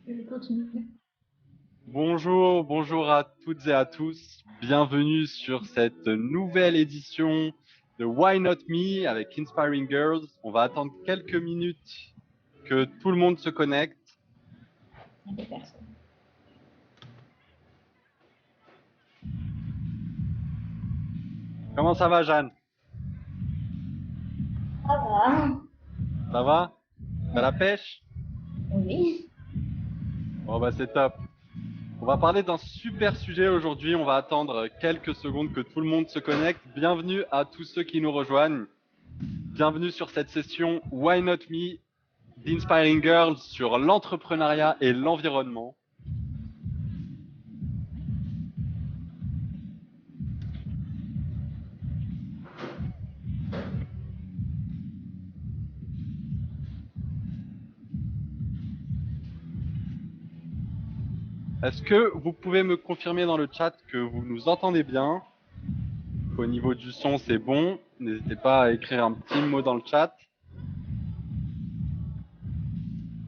Je continue. Bonjour, bonjour à toutes et à tous. Bienvenue sur cette nouvelle édition de Why Not Me avec Inspiring Girls. On va attendre quelques minutes que tout le monde se connecte. Il y a des personnes. Comment ça va, Jeanne? Ça va. Ça va? T'as la pêche? Oui. Bon, bah, c'est top. On va parler d'un super sujet aujourd'hui. On va attendre quelques secondes que tout le monde se connecte. Bienvenue à tous ceux qui nous rejoignent. Bienvenue sur cette session Why Not Me d'Inspiring Girls sur l'entrepreneuriat et l'environnement. Est-ce que vous pouvez me confirmer dans le chat que vous nous entendez bien? Au niveau du son, c'est bon. N'hésitez pas à écrire un petit mot dans le chat.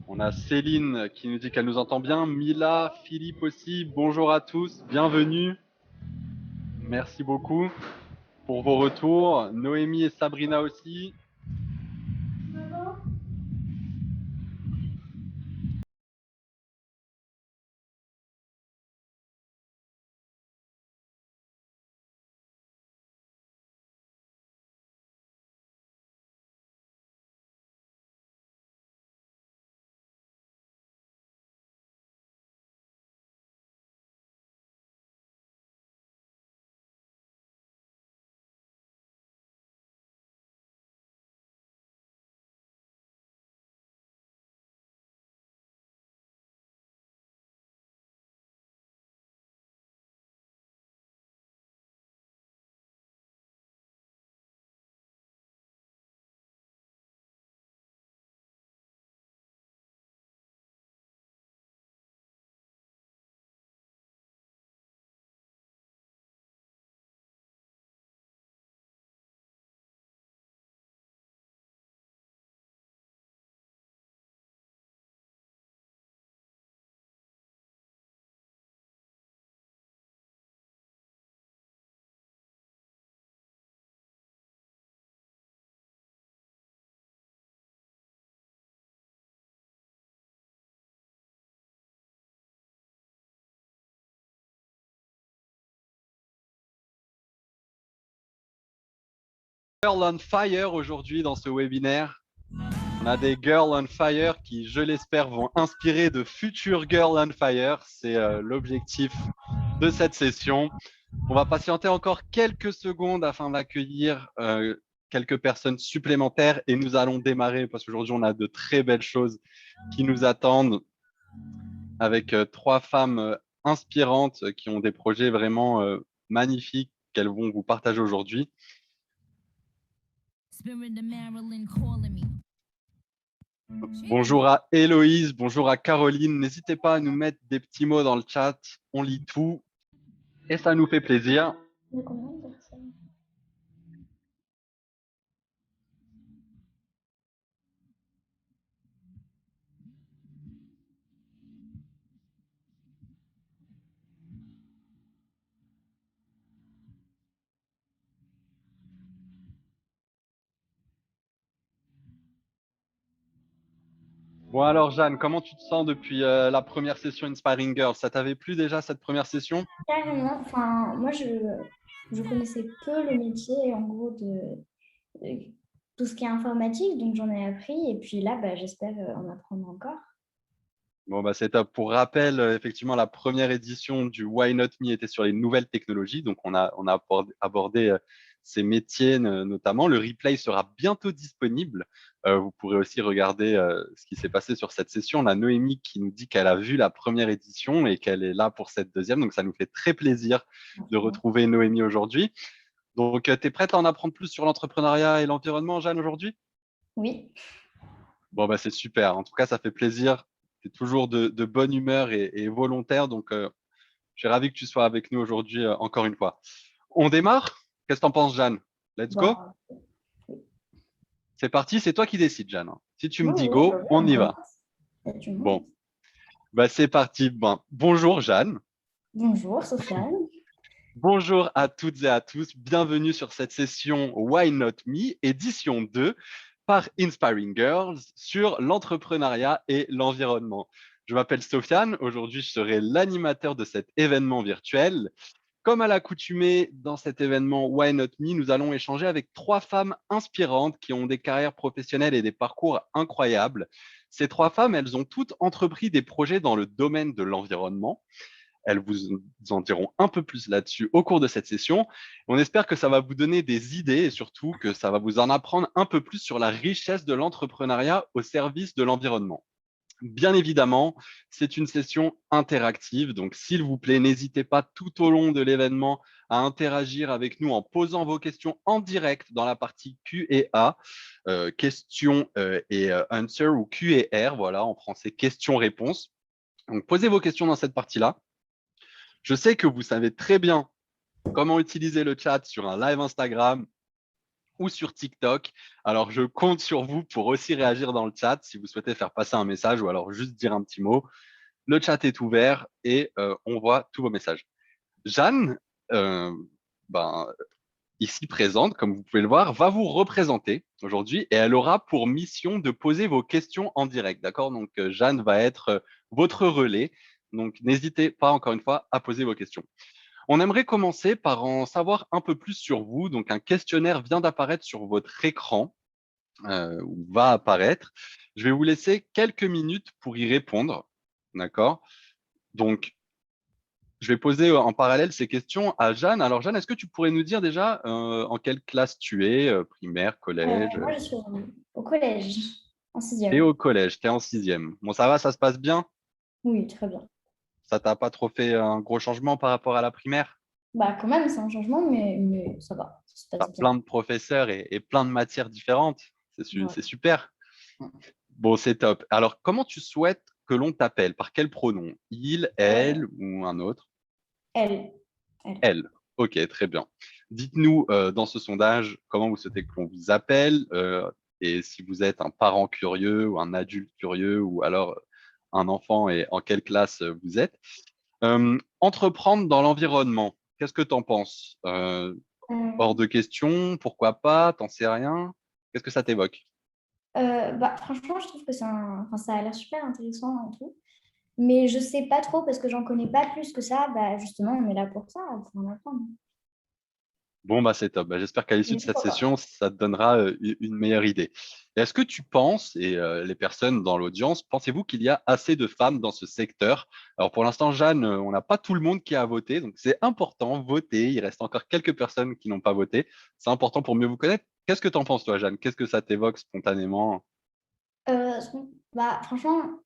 On a Céline qui nous dit qu'elle nous entend bien. Mila, Philippe aussi. Bonjour à tous. Bienvenue. Merci beaucoup pour vos retours. Noémie et Sabrina aussi. Girl on Fire aujourd'hui dans ce webinaire. On a des Girls on Fire qui, je l'espère, vont inspirer de futures Girls on Fire. C'est l'objectif de cette session. On va patienter encore quelques secondes afin d'accueillir quelques personnes supplémentaires et nous allons démarrer parce qu'aujourd'hui, on a de très belles choses qui nous attendent avec trois femmes inspirantes qui ont des projets vraiment magnifiques qu'elles vont vous partager aujourd'hui. Bonjour à Héloïse, bonjour à Caroline. N'hésitez pas à nous mettre des petits mots dans le chat. On lit tout et ça nous fait plaisir. Il y a combien de personnes? Bon alors Jeanne, comment tu te sens depuis la première session Inspiring Girls? Ça t'avait plu déjà cette première session? Carrément. Enfin, moi, je connaissais peu le métier, en gros, de tout ce qui est informatique, donc j'en ai appris. Et puis là, bah, j'espère en apprendre encore. Bon, bah, c'est top. Pour rappel, effectivement, la première édition du Why Not Me était sur les nouvelles technologies. Donc, on a abordé ces métiers notamment. Le replay sera bientôt disponible. Vous pourrez aussi regarder ce qui s'est passé sur cette session. On a Noémie qui nous dit qu'elle a vu la première édition et qu'elle est là pour cette deuxième. Donc, ça nous fait très plaisir de retrouver Noémie aujourd'hui. Donc, tu es prête à en apprendre plus sur l'entrepreneuriat et l'environnement, Jeanne, aujourd'hui? Oui. Bon, bah, c'est super. En tout cas, ça fait plaisir. Tu es toujours de bonne humeur et volontaire. Donc, je suis ravi que tu sois avec nous aujourd'hui encore une fois. On démarre? Qu'est-ce que tu en penses, Jeanne? Let's go. Bah, C'est parti, c'est toi qui décides, Jeanne. Si tu me oui, dis oui, go, bah oui, on on y va. commence. Il y a du monde. Bon, bah c'est parti. Ben, bonjour Jeanne. Bonjour, Sofiane. Bonjour à toutes et à tous. Bienvenue sur cette session Why Not Me, édition 2 par Inspiring Girls sur l'entrepreneuriat et l'environnement. Je m'appelle Sofiane. Aujourd'hui, je serai l'animateur de cet événement virtuel. Comme à l'accoutumée dans cet événement Why Not Me, nous allons échanger avec 3 femmes inspirantes qui ont des carrières professionnelles et des parcours incroyables. Ces 3 femmes, elles ont toutes entrepris des projets dans le domaine de l'environnement. Elles vous en diront un peu plus là-dessus au cours de cette session. On espère que ça va vous donner des idées et surtout que ça va vous en apprendre un peu plus sur la richesse de l'entrepreneuriat au service de l'environnement. Bien évidemment, c'est une session interactive, donc s'il vous plaît, n'hésitez pas tout au long de l'événement à interagir avec nous en posant vos questions en direct dans la partie Q&A, questions et answer ou Q&R, voilà, en français questions-réponses. Donc posez vos questions dans cette partie-là. Je sais que vous savez très bien comment utiliser le chat sur un live Instagram ou sur TikTok. Alors, je compte sur vous pour aussi réagir dans le chat si vous souhaitez faire passer un message ou alors juste dire un petit mot. Le chat est ouvert et on voit tous vos messages. Jeanne, euh, ben, ici présente, comme vous pouvez le voir, va vous représenter aujourd'hui et elle aura pour mission de poser vos questions en direct. D'accord? Donc, Jeanne va être votre relais. Donc, n'hésitez pas, encore une fois, à poser vos questions. On aimerait commencer par en savoir un peu plus sur vous. Donc, un questionnaire vient d'apparaître sur votre écran, ou va apparaître. Je vais vous laisser quelques minutes pour y répondre. D'accord? Donc, je vais poser en parallèle ces questions à Jeanne. Alors, Jeanne, est-ce que tu pourrais nous dire déjà en quelle classe tu es, primaire, collège? Moi, je suis au collège, en Tu es sixième. au collège, tu es en sixième. Bon, ça va, ça se passe bien? Oui, très bien. Ça t'a pas trop fait un gros changement par rapport à la primaire? Bah, quand même, c'est un changement, mais ça va, ça se T'as passe bien. plein de professeurs et plein de matières différentes. Voilà. C'est super. Bon, c'est top. Alors, comment tu souhaites que l'on t'appelle? Par quel pronom? Il, Euh, elle ou un autre? elle, elle. Elle. Ok, très bien. Dites-nous dans ce sondage comment vous souhaitez que l'on vous appelle et si vous êtes un parent curieux ou un adulte curieux ou alors un enfant et en quelle classe vous êtes. Entreprendre dans l'environnement, qu'est-ce que tu en penses? Hors Euh, de question, pourquoi pas? T'en sais rien? Qu'est-ce que ça t'évoque? Bah, franchement, je trouve que enfin, ça a l'air super intéressant et tout. Mais je sais pas trop parce que j'en connais pas plus que ça. Bah, justement, on est là pour ça, pour en apprendre. Bon, bah, c'est top. Bah, j'espère qu'à l'issue Mais de cette pourquoi pas? session, ça te donnera une meilleure idée. Et est-ce que tu penses, et les personnes dans l'audience, pensez-vous qu'il y a assez de femmes dans ce secteur? Alors, pour l'instant, Jeanne, on n'a pas tout le monde qui a voté, donc c'est important, voter. Il reste encore quelques personnes qui n'ont pas voté. C'est important pour mieux vous connaître. Qu'est-ce que tu en penses, toi, Jeanne? Qu'est-ce que ça t'évoque spontanément? Euh, Bah, franchement,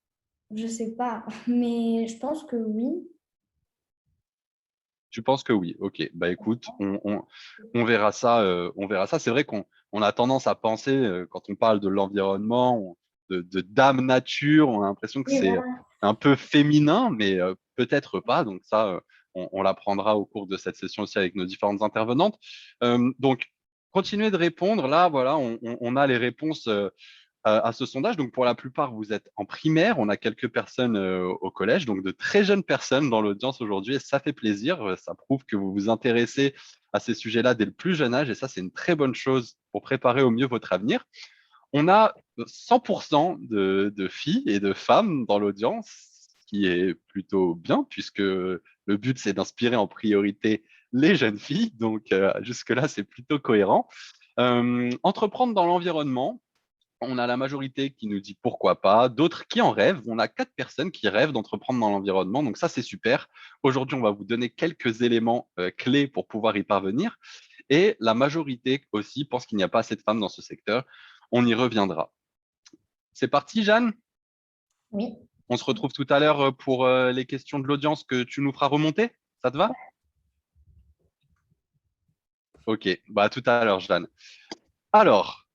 je sais pas. Mais je pense que oui. Tu penses que oui? Ok. Bah écoute, on verra ça. On verra ça. C'est vrai qu'on a tendance à penser, quand on parle de l'environnement, de dame nature, on a l'impression que Oui, c'est voilà. un peu féminin, mais peut-être pas. Donc ça, on l'apprendra au cours de cette session aussi avec nos différentes intervenantes. Donc, continuez de répondre. Là, voilà, on a les réponses à ce sondage. Donc, pour la plupart, vous êtes en primaire. On a quelques personnes au collège, donc de très jeunes personnes dans l'audience aujourd'hui. Et ça fait plaisir. Ça prouve que vous vous intéressez à ces sujets-là dès le plus jeune âge. Et ça, c'est une très bonne chose pour préparer au mieux votre avenir. On a 100% de filles et de femmes dans l'audience, ce qui est plutôt bien, puisque le but, c'est d'inspirer en priorité les jeunes filles. Donc, jusque-là, c'est plutôt cohérent. Entreprendre dans l'environnement, on a la majorité qui nous dit pourquoi pas, d'autres qui en rêvent. On a 4 personnes qui rêvent d'entreprendre dans l'environnement, donc ça c'est super. Aujourd'hui, on va vous donner quelques éléments clés pour pouvoir y parvenir. Et la majorité aussi pense qu'il n'y a pas assez de femmes dans ce secteur. On y reviendra. C'est parti, Jeanne. Oui. On se retrouve tout à l'heure pour les questions de l'audience que tu nous feras remonter. Ça te va? Ok, bah à tout à l'heure, Jeanne. Alors,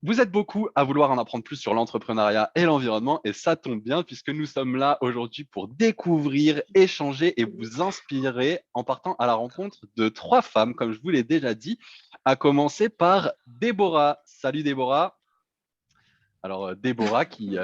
Vous êtes beaucoup à vouloir en apprendre plus sur l'entrepreneuriat et l'environnement, et ça tombe bien puisque nous sommes là aujourd'hui pour découvrir, échanger et vous inspirer en partant à la rencontre de trois femmes, comme je vous l'ai déjà dit, à commencer par Déborah. Salut Déborah. Alors, Déborah qui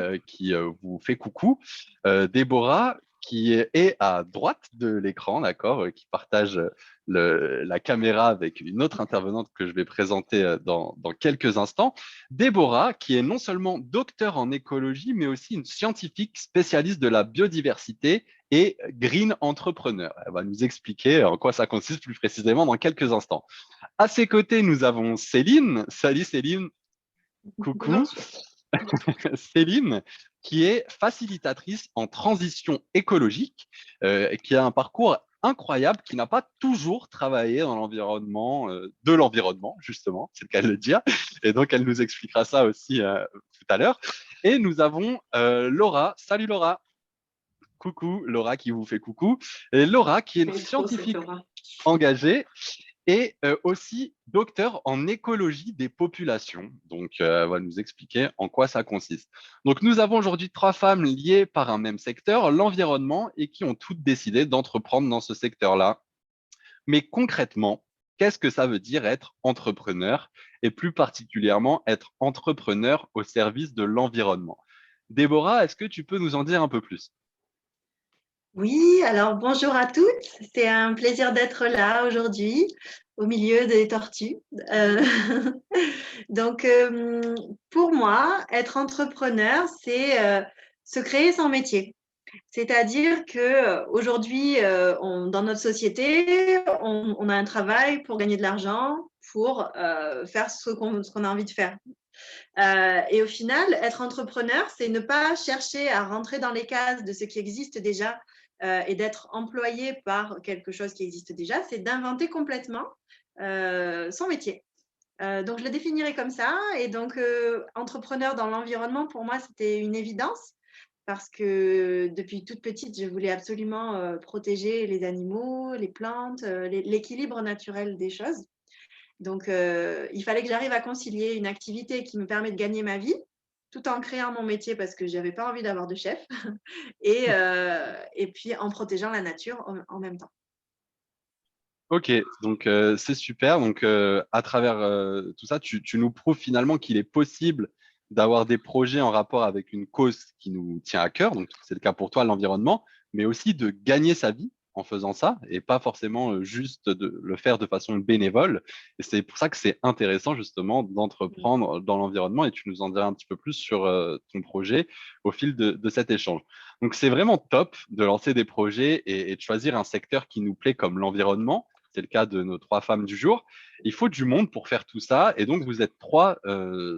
vous fait coucou. Déborah qui est à droite de l'écran, d'accord, qui partage la caméra avec une autre intervenante que je vais présenter dans quelques instants. Déborah qui est non seulement docteur en écologie, mais aussi une scientifique spécialiste de la biodiversité et green entrepreneur. Elle va nous expliquer en quoi ça consiste plus précisément dans quelques instants. À ses côtés, nous avons Céline. Salut Céline, coucou. Bonjour. Céline, qui est facilitatrice en transition écologique, qui a un parcours incroyable, qui n'a pas toujours travaillé dans l'environnement, de l'environnement, justement, c'est le cas de le dire. Et donc, elle nous expliquera ça aussi tout à l'heure. Et nous avons Laura. Salut Laura. Coucou, Laura qui vous fait coucou. Et Laura, qui est une C'est trop cette scientifique aura. engagée et aussi docteur en écologie des populations. Donc, elle va nous expliquer en quoi ça consiste. Donc, nous avons aujourd'hui trois femmes liées par un même secteur, l'environnement, et qui ont toutes décidé d'entreprendre dans ce secteur-là. Mais concrètement, qu'est-ce que ça veut dire être entrepreneur et plus particulièrement être entrepreneur au service de l'environnement? Déborah, est-ce que tu peux nous en dire un peu plus? Oui, alors bonjour à toutes. C'est un plaisir d'être là aujourd'hui au milieu des tortues. Euh, donc, pour moi, être entrepreneur, c'est se créer son métier. C'est-à-dire que aujourd'hui, dans notre société, on a un travail pour gagner de l'argent, pour faire ce qu'on a envie de faire. Et au final, être entrepreneur, c'est ne pas chercher à rentrer dans les cases de ce qui existe déjà et d'être employé par quelque chose qui existe déjà, c'est d'inventer complètement son métier. Donc, je le définirais comme ça. Et donc, entrepreneur dans l'environnement, pour moi, c'était une évidence parce que depuis toute petite, je voulais absolument protéger les animaux, les plantes, l'équilibre naturel des choses. Donc, il fallait que j'arrive à concilier une activité qui me permet de gagner ma vie tout en créant mon métier parce que je n'avais pas envie d'avoir de chef et puis en protégeant la nature en même temps. Ok, donc c'est super. Donc à travers tout ça, tu nous prouves finalement qu'il est possible d'avoir des projets en rapport avec une cause qui nous tient à cœur. Donc c'est le cas pour toi, l'environnement, mais aussi de gagner sa vie en faisant ça et pas forcément juste de le faire de façon bénévole. Et c'est pour ça que c'est intéressant justement d'entreprendre dans l'environnement et tu nous en diras un petit peu plus sur ton projet au fil de cet échange. Donc c'est vraiment top de lancer des projets et de choisir un secteur qui nous plaît comme l'environnement. C'est le cas de nos trois femmes du jour. Il faut du monde pour faire tout ça. Et donc, vous êtes trois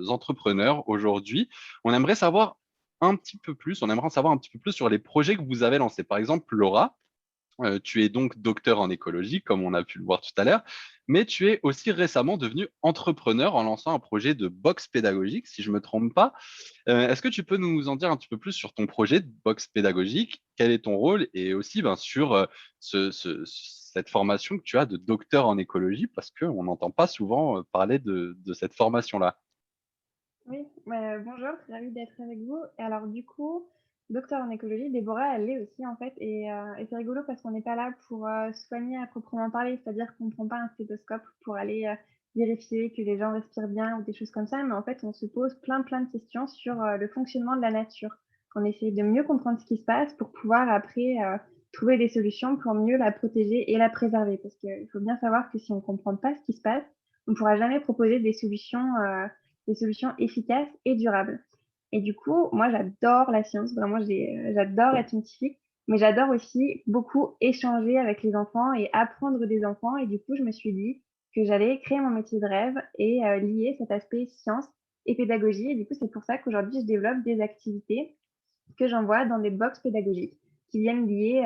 entrepreneurs aujourd'hui. On aimerait savoir un petit peu plus, on aimerait en savoir un petit peu plus sur les projets que vous avez lancés. Par exemple, Laura, tu es donc docteur en écologie, comme on a pu le voir tout à l'heure, mais tu es aussi récemment devenu entrepreneur en lançant un projet de box pédagogique, si je ne me trompe pas. Est-ce que tu peux nous en dire un petit peu plus sur ton projet de box pédagogique? Quel est ton rôle? Et aussi sur cette formation que tu as de docteur en écologie, parce qu'on n'entend pas souvent parler de cette formation-là. Oui, bonjour, je suis ravie d'être avec vous. Et alors du coup, docteur en écologie, Déborah, elle l'est aussi en fait. Et c'est rigolo parce qu'on n'est pas là pour soigner à proprement parler, c'est-à-dire qu'on ne prend pas un stéthoscope pour aller vérifier que les gens respirent bien ou des choses comme ça, mais en fait on se pose plein de questions sur le fonctionnement de la nature. On essaie de mieux comprendre ce qui se passe pour pouvoir après trouver des solutions pour mieux la protéger et la préserver. Parce qu'il faut bien savoir que si on ne comprend pas ce qui se passe, on ne pourra jamais proposer des solutions efficaces et durables. Et du coup, moi, j'adore la science, vraiment, j'adore être scientifique, mais j'adore aussi beaucoup échanger avec les enfants et apprendre des enfants. Et du coup, je me suis dit que j'allais créer mon métier de rêve et lier cet aspect science et pédagogie. Et du coup, c'est pour ça qu'aujourd'hui, je développe des activités que j'envoie dans des box pédagogiques qui viennent lier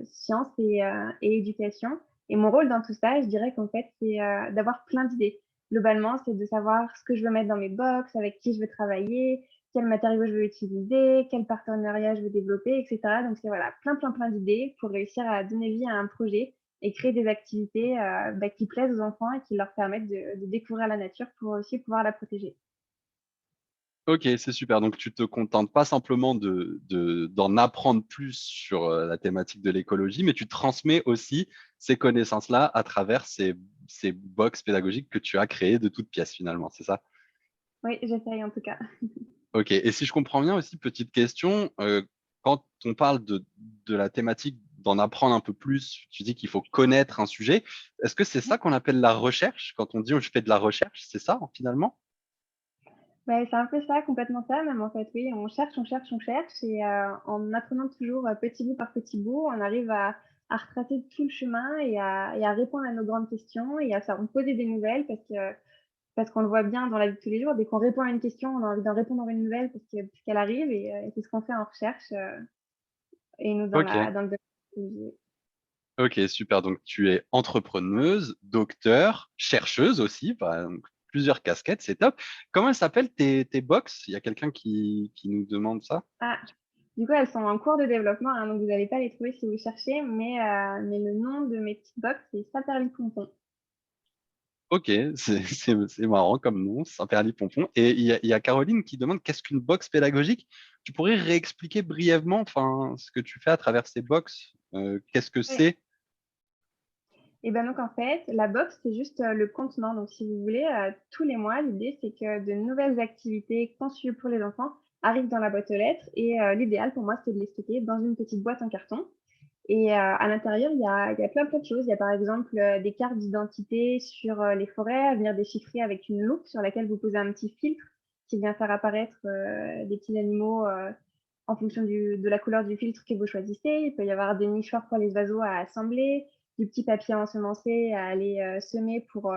science et éducation. Et mon rôle dans tout ça, je dirais qu'en fait, c'est d'avoir plein d'idées. Globalement, c'est de savoir ce que je veux mettre dans mes box, avec qui je veux travailler, quels matériaux je veux utiliser, quel partenariat je veux développer, etc. Donc, c'est voilà, plein d'idées pour réussir à donner vie à un projet et créer des activités qui plaisent aux enfants et qui leur permettent de découvrir la nature pour aussi pouvoir la protéger. Ok, c'est super. Donc, tu te contentes pas simplement d'en apprendre plus sur la thématique de l'écologie, mais tu transmets aussi ces connaissances-là à travers ces box pédagogiques que tu as créées de toutes pièces finalement, c'est ça? Oui, j'essaye en tout cas. Ok. Et si je comprends bien aussi, petite question, quand on parle de la thématique d'en apprendre un peu plus, tu dis qu'il faut connaître un sujet. Est-ce que c'est ça qu'on appelle la recherche? Quand on dit je fais de la recherche, c'est ça finalement? Ouais, c'est un peu ça, complètement ça même en fait, oui. On cherche, on cherche, on cherche et en apprenant toujours, petit bout par petit bout, on arrive à retracer tout le chemin et à répondre à nos grandes questions et à en poser des nouvelles parce qu'on le voit bien dans la vie de tous les jours. Dès qu'on répond à une question, on a envie d'en répondre à une nouvelle parce qu'elle arrive et c'est ce qu'on fait en recherche, et nous dans Ok. la dans le domaine de la psychologie. Ok, super. Donc, tu es entrepreneuse, docteur, chercheuse aussi, bah, donc, plusieurs casquettes, c'est top. Comment elles s'appellent tes box? Il y a quelqu'un qui nous demande ça? Ah, du coup, elles sont en cours de développement, hein, donc vous n'allez pas les trouver si vous cherchez, mais le nom de mes petites box, c'est Saperli-Pompon. Ok, c'est marrant comme nom, Saint-Perly-Pompon. Et il y a Caroline qui demande qu'est-ce qu'une box pédagogique? Tu pourrais réexpliquer brièvement, enfin, ce que tu fais à travers ces box? Qu'est-ce que Oui. c'est? Et ben donc en fait, la box, c'est juste le contenant. Donc si vous voulez, tous les mois, l'idée c'est que de nouvelles activités conçues pour les enfants arrivent dans la boîte aux lettres. Et l'idéal pour moi, c'est de les stocker dans une petite boîte en carton. Et à l'intérieur, il y a plein de choses. Il y a par exemple des cartes d'identité sur les forêts à venir déchiffrer avec une loupe sur laquelle vous posez un petit filtre qui vient faire apparaître des petits animaux en fonction de la couleur du filtre que vous choisissez. Il peut y avoir des nichoirs pour les oiseaux à assembler, du petit papier ensemencé à aller semer pour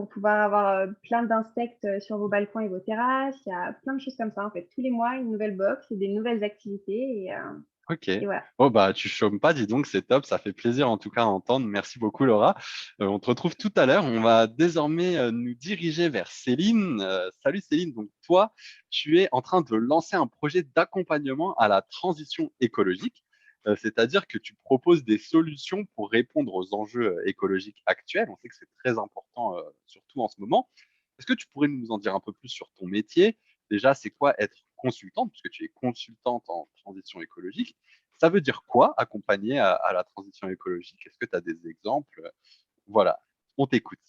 pouvoir avoir plein d'insectes sur vos balcons et vos terrasses. Il y a plein de choses comme ça. En fait, tous les mois, une nouvelle box et des nouvelles activités. Ok. Et voilà. Oh bah tu chômes pas, dis donc, c'est top, ça fait plaisir en tout cas à entendre. Merci beaucoup Laura. On te retrouve tout à l'heure. On va désormais nous diriger vers Céline. Salut Céline. Donc toi, tu es en train de lancer un projet d'accompagnement à la transition écologique. C'est-à-dire que tu proposes des solutions pour répondre aux enjeux écologiques actuels. On sait que c'est très important, surtout en ce moment. Est-ce que tu pourrais nous en dire un peu plus sur ton métier? Déjà, c'est quoi être consultante, puisque tu es consultante en transition écologique? Ça veut dire quoi accompagner à la transition écologique? Est-ce que tu as des exemples? Voilà, on t'écoute.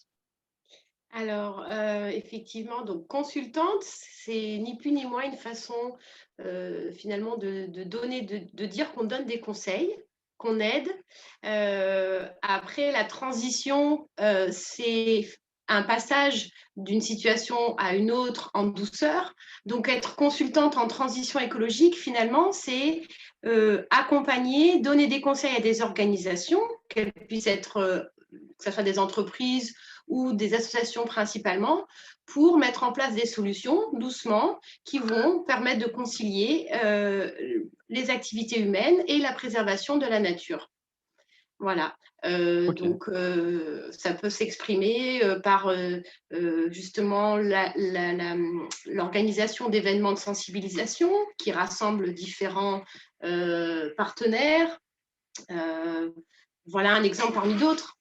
Alors, effectivement, donc consultante, c'est ni plus ni moins une façon finalement de donner, de dire qu'on donne des conseils, qu'on aide. Après, la transition, c'est un passage d'une situation à une autre en douceur. Donc, être consultante en transition écologique, finalement, c'est accompagner, donner des conseils à des organisations, qu'elles puissent être, que ce soit des entreprises ou des associations principalement, pour mettre en place des solutions doucement qui vont permettre de concilier les activités humaines et la préservation de la nature. Voilà. Ok, Donc, ça peut s'exprimer par justement l'organisation d'événements de sensibilisation qui rassemblent différents partenaires. Voilà un exemple parmi d'autres.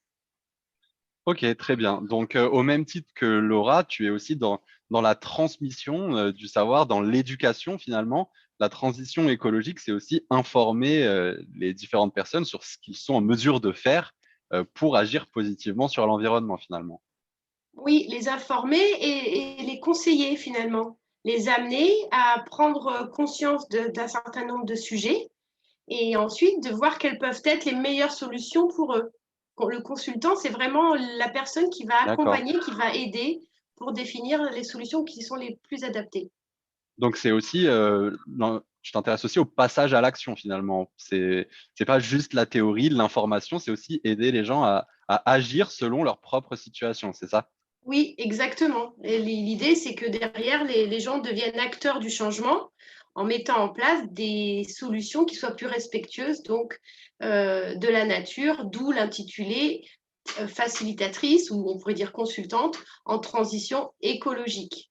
ok, très bien. Donc, au même titre que Laura, tu es aussi dans la transmission du savoir, dans l'éducation finalement. La transition écologique, c'est aussi informer les différentes personnes sur ce qu'ils sont en mesure de faire pour agir positivement sur l'environnement finalement. Oui, les informer et les conseiller finalement, les amener à prendre conscience d'un certain nombre de sujets et ensuite de voir quelles peuvent être les meilleures solutions pour eux. Le consultant, c'est vraiment la personne qui va D'accord. accompagner, qui va aider pour définir les solutions qui sont les plus adaptées. Donc c'est aussi, je t'intéresse aussi au passage à l'action finalement. C'est pas juste la théorie, l'information, c'est aussi aider les gens à agir selon leur propre situation, c'est ça? Oui, exactement. Et l'idée, c'est que derrière, les gens deviennent acteurs du changement en mettant en place des solutions qui soient plus respectueuses donc de la nature, d'où l'intitulé facilitatrice ou on pourrait dire consultante en transition écologique.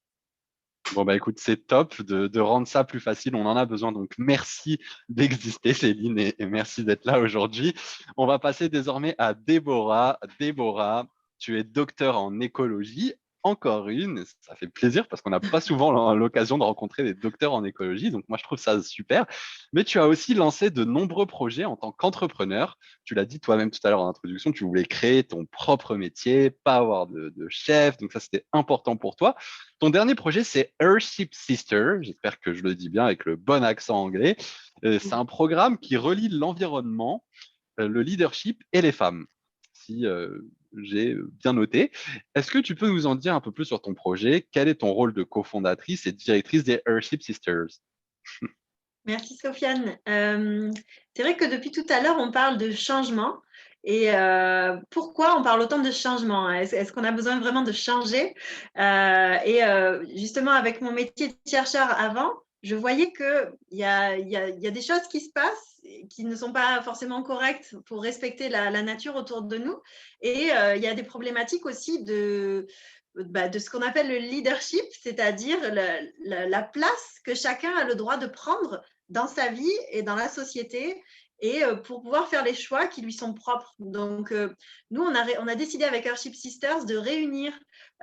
Bon bah écoute, c'est top de rendre ça plus facile. On en a besoin, donc merci d'exister, Céline, et merci d'être là aujourd'hui. On va passer désormais à Déborah. Déborah, tu es docteur en écologie. encore une. Ça fait plaisir parce qu'on n'a pas souvent l'occasion de rencontrer des docteurs en écologie. Donc, moi, je trouve ça super. Mais tu as aussi lancé de nombreux projets en tant qu'entrepreneur. Tu l'as dit toi-même tout à l'heure en introduction, tu voulais créer ton propre métier, pas avoir de chef. Donc, ça, c'était important pour toi. Ton dernier projet, c'est Earthship Sister. J'espère que je le dis bien avec le bon accent anglais. C'est un programme qui relie l'environnement, le leadership et les femmes. Si j'ai bien noté. Est-ce que tu peux nous en dire un peu plus sur ton projet? Quel est ton rôle de cofondatrice et directrice des Earthship Sisters? Merci Sofiane. C'est vrai que depuis tout à l'heure, on parle de changement. Et pourquoi on parle autant de changement? Est-ce qu'on a besoin vraiment de changer? Justement, avec mon métier de chercheur avant, je voyais qu'il y a des choses qui se passent qui ne sont pas forcément correctes pour respecter la nature autour de nous. Et il y a des problématiques aussi de ce qu'on appelle le leadership, c'est-à-dire la place que chacun a le droit de prendre dans sa vie et dans la société et pour pouvoir faire les choix qui lui sont propres. Donc, nous, on a décidé avec Earthship Sisters de réunir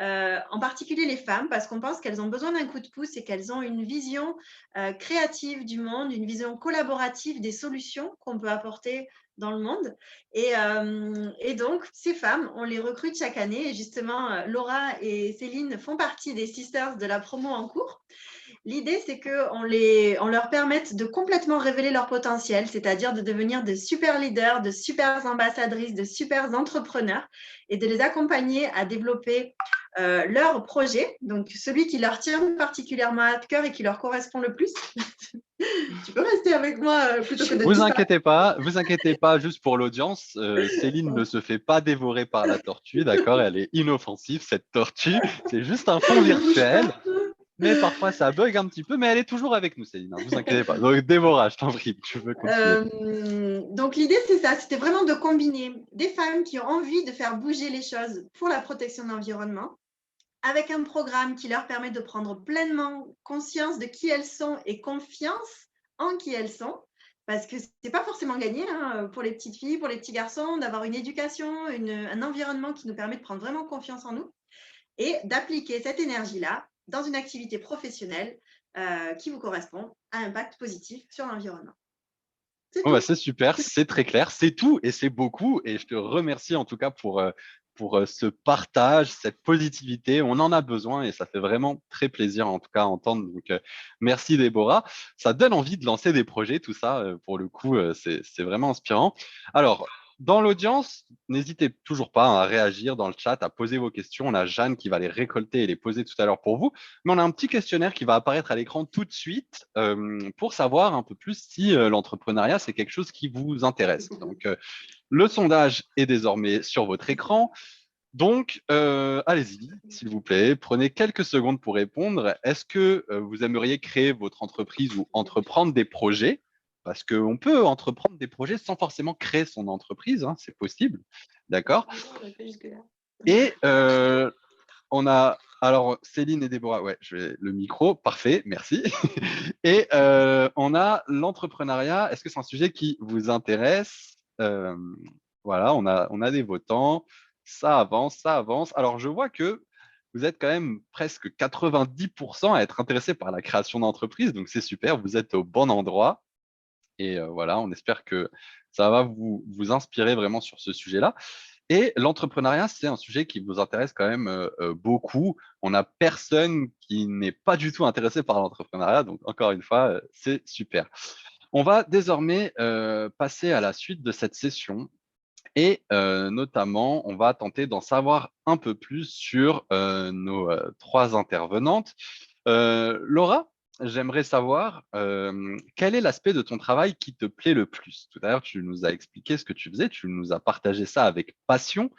en particulier les femmes parce qu'on pense qu'elles ont besoin d'un coup de pouce et qu'elles ont une vision créative du monde, une vision collaborative des solutions qu'on peut apporter dans le monde. Et donc, ces femmes, on les recrute chaque année. Et justement, Laura et Céline font partie des sisters de la promo en cours. L'idée, c'est qu'on leur permette de complètement révéler leur potentiel, c'est-à-dire de devenir de super leaders, de super ambassadrices, de super entrepreneurs et de les accompagner à développer leur projet, donc celui qui leur tient particulièrement à cœur et qui leur correspond le plus. Tu peux rester avec moi plutôt que de Vous inquiétez pas, juste pour l'audience, Céline ne se fait pas dévorer par la tortue, d'accord? Elle est inoffensive, cette tortue. C'est juste un fond virtuel. Mais parfois, ça bug un petit peu, mais elle est toujours avec nous, Céline. Vous inquiétez pas. Donc, Déborah, je t'en prie, tu veux continuer. Donc, l'idée, c'est ça. C'était vraiment de combiner des femmes qui ont envie de faire bouger les choses pour la protection de l'environnement avec un programme qui leur permet de prendre pleinement conscience de qui elles sont et confiance en qui elles sont. Parce que ce n'est pas forcément gagné pour les petites filles, pour les petits garçons, d'avoir une éducation, un environnement qui nous permet de prendre vraiment confiance en nous et d'appliquer cette énergie-là dans une activité professionnelle qui vous correspond à impact positif sur l'environnement. C'est super, c'est très clair, c'est tout et c'est beaucoup. Et je te remercie en tout cas pour ce partage, cette positivité. On en a besoin et ça fait vraiment très plaisir en tout cas à entendre. Donc, merci Déborah. Ça donne envie de lancer des projets, tout ça. Pour le coup, c'est vraiment inspirant. Alors, dans l'audience, n'hésitez toujours pas à réagir dans le chat, à poser vos questions. On a Jeanne qui va les récolter et les poser tout à l'heure pour vous. Mais on a un petit questionnaire qui va apparaître à l'écran tout de suite pour savoir un peu plus si l'entrepreneuriat, c'est quelque chose qui vous intéresse. Donc, le sondage est désormais sur votre écran. Donc, allez-y, s'il vous plaît. Prenez quelques secondes pour répondre. Est-ce que vous aimeriez créer votre entreprise ou entreprendre des projets? Parce qu'on peut entreprendre des projets sans forcément créer son entreprise, hein, c'est possible. D'accord? Et on a alors Céline et Déborah, ouais, je vais le micro, parfait, merci. Et on a l'entrepreneuriat. Est-ce que c'est un sujet qui vous intéresse? Voilà, on a des votants. Ça avance, ça avance. Alors je vois que vous êtes quand même presque 90% à être intéressé par la création d'entreprise, donc c'est super. Vous êtes au bon endroit. Et voilà, on espère que ça va vous inspirer vraiment sur ce sujet-là. Et l'entrepreneuriat, c'est un sujet qui vous intéresse quand même beaucoup. On n'a personne qui n'est pas du tout intéressé par l'entrepreneuriat. Donc, encore une fois, c'est super. On va désormais passer à la suite de cette session. Et notamment, on va tenter d'en savoir un peu plus sur nos trois intervenantes. Laura, j'aimerais savoir quel est l'aspect de ton travail qui te plaît le plus. Tout à l'heure, tu nous as expliqué ce que tu faisais, tu nous as partagé ça avec passion.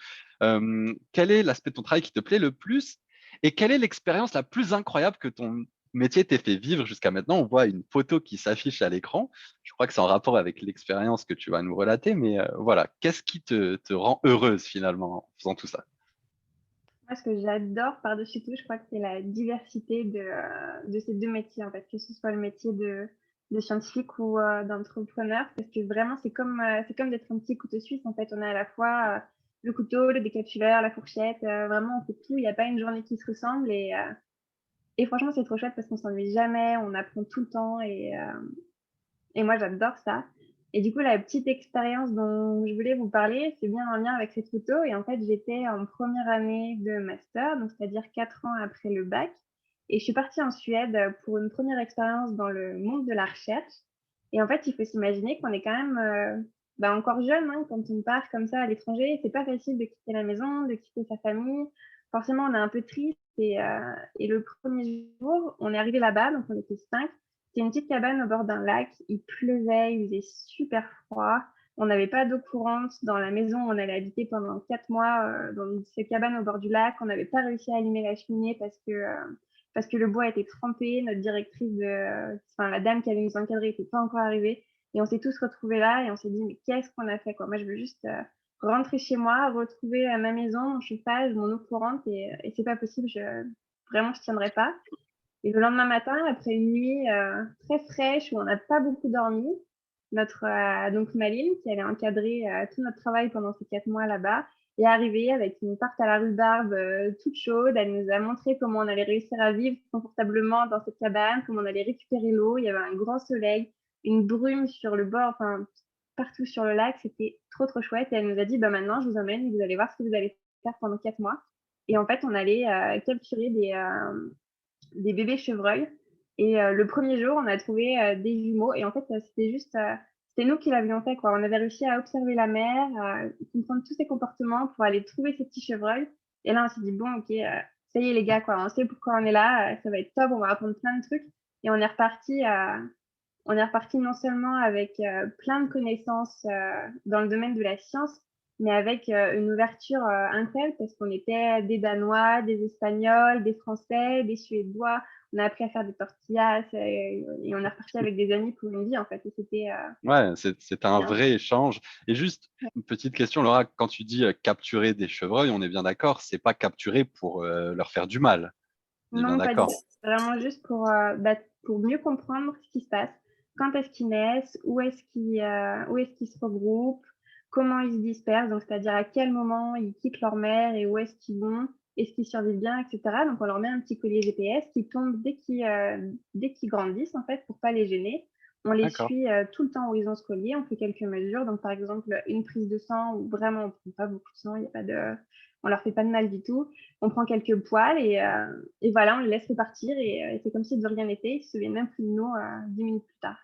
Quel est l'aspect de ton travail qui te plaît le plus et quelle est l'expérience la plus incroyable que ton métier t'ait fait vivre jusqu'à maintenant? On voit une photo qui s'affiche à l'écran. Je crois que c'est en rapport avec l'expérience que tu vas nous relater, mais voilà, qu'est-ce qui te rend heureuse finalement en faisant tout ça? Moi, ce que j'adore par-dessus tout, je crois que c'est la diversité de ces deux métiers, en fait, que ce soit le métier de scientifique ou d'entrepreneur, parce que vraiment, c'est comme d'être un petit couteau suisse, en fait. On a à la fois le couteau, le décapsuleur, la fourchette, vraiment on fait tout. Il n'y a pas une journée qui se ressemble et franchement c'est trop chouette parce qu'on s'ennuie jamais, on apprend tout le temps et moi j'adore ça. Et du coup la petite expérience dont je voulais vous parler, c'est bien en lien avec cette photo et en fait j'étais en première année de master, donc c'est-à-dire 4 ans après le bac et je suis partie en Suède pour une première expérience dans le monde de la recherche. Et en fait, il faut s'imaginer qu'on est quand même encore jeune hein, quand on part comme ça à l'étranger. C'est pas facile de quitter la maison, de quitter sa famille. Forcément, on est un peu triste. Et le premier jour, on est arrivé là-bas, donc on était 5. C'était une petite cabane au bord d'un lac. Il pleuvait, il faisait super froid. On n'avait pas d'eau courante dans la maison. On allait habiter pendant 4 mois dans cette cabane au bord du lac. On n'avait pas réussi à allumer la cheminée parce que le bois était trempé, notre directrice, la dame qui allait nous encadrer n'était pas encore arrivée. Et on s'est tous retrouvés là et on s'est dit, mais qu'est-ce qu'on a fait quoi? Moi, je veux juste rentrer chez moi, retrouver ma maison, mon chauffage, mon eau courante et c'est pas possible, vraiment, je tiendrai pas. Et le lendemain matin, après une nuit très fraîche où on n'a pas beaucoup dormi, donc Maline, qui allait encadrer tout notre travail pendant ces 4 mois là-bas, est arrivée avec une tarte à la rhubarbe toute chaude. Elle nous a montré comment on allait réussir à vivre confortablement dans cette cabane, comment on allait récupérer l'eau. Il y avait un grand soleil, une brume sur le bord, enfin partout sur le lac. C'était trop, trop chouette. Et elle nous a dit, bah, maintenant, je vous emmène, vous allez voir ce que vous allez faire pendant 4 mois. Et en fait, on allait capturer des bébés chevreuils. Et le premier jour, on a trouvé des jumeaux. Et en fait, c'était nous qui l'avions fait, quoi. On avait réussi à observer la mère, comprendre tous ses comportements pour aller trouver ces petits chevreuils. Et là, on s'est dit, bon, ok, ça y est, les gars, quoi. On sait pourquoi on est là. Ça va être top. On va apprendre plein de trucs. Et on est reparti non seulement avec plein de connaissances dans le domaine de la science, mais avec une ouverture incroyable parce qu'on était des Danois, des Espagnols, des Français, des Suédois. On a appris à faire des tortillas et on est reparti avec des amis pour une vie en fait. Et c'était Ouais, c'est un bien. vrai échange. Et juste une petite question, Laura, quand tu dis capturer des chevreuils, on est bien d'accord, c'est pas capturer pour leur faire du mal. On est bien Non, pas du d'accord. tout. Vraiment juste pour mieux comprendre ce qui se passe. Quand est-ce qu'ils naissent, où est-ce qu'ils se regroupent, comment ils se dispersent, donc c'est-à-dire à quel moment ils quittent leur mère et où est-ce qu'ils survivent bien, etc. Donc on leur met un petit collier GPS qui tombe dès qu'ils grandissent en fait pour pas les gêner. On les D'accord. suit tout le temps où ils ont ce collier, on fait quelques mesures. Donc par exemple une prise de sang où vraiment on prend pas beaucoup de sang, on leur fait pas de mal du tout. On prend quelques poils et voilà, on les laisse repartir et c'est comme si de rien n'était. Ils se souviennent même plus de nous 10 minutes plus tard.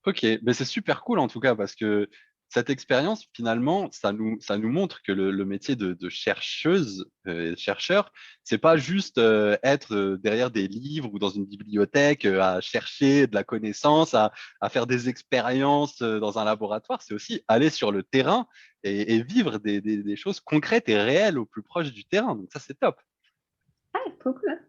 Ok, mais c'est super cool en tout cas parce que cette expérience, finalement, ça nous montre que le métier de chercheuse, chercheur, c'est pas juste être derrière des livres ou dans une bibliothèque à chercher de la connaissance, à faire des expériences dans un laboratoire, c'est aussi aller sur le terrain et vivre des choses concrètes et réelles au plus proche du terrain. Donc ça, c'est top. Ah, trop cool, hein.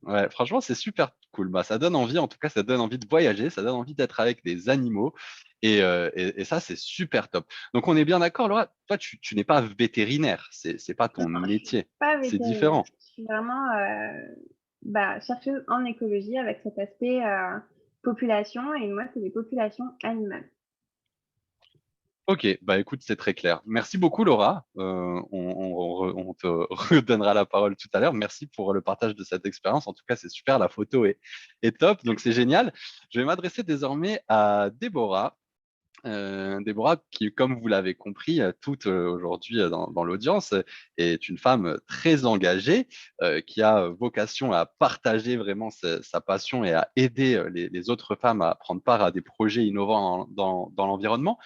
Ouais, franchement, c'est super cool. Bah, ça donne envie, en tout cas, ça donne envie de voyager, ça donne envie d'être avec des animaux. Et ça, c'est super top. Donc, on est bien d'accord, Laura, toi, tu n'es pas vétérinaire, c'est pas ton Non, je suis métier, pas c'est vétérinaire. différent. Je suis vraiment chercheuse en écologie avec cet aspect population et moi, c'est les populations animales. Ok, bah écoute, c'est très clair. Merci beaucoup, Laura. On te redonnera la parole tout à l'heure. Merci pour le partage de cette expérience. En tout cas, c'est super. La photo est top, donc c'est génial. Je vais m'adresser désormais à Déborah. Déborah, qui, comme vous l'avez compris, toute aujourd'hui dans l'audience, est une femme très engagée, qui a vocation à partager vraiment sa passion et à aider les autres femmes à prendre part à des projets innovants dans l'environnement.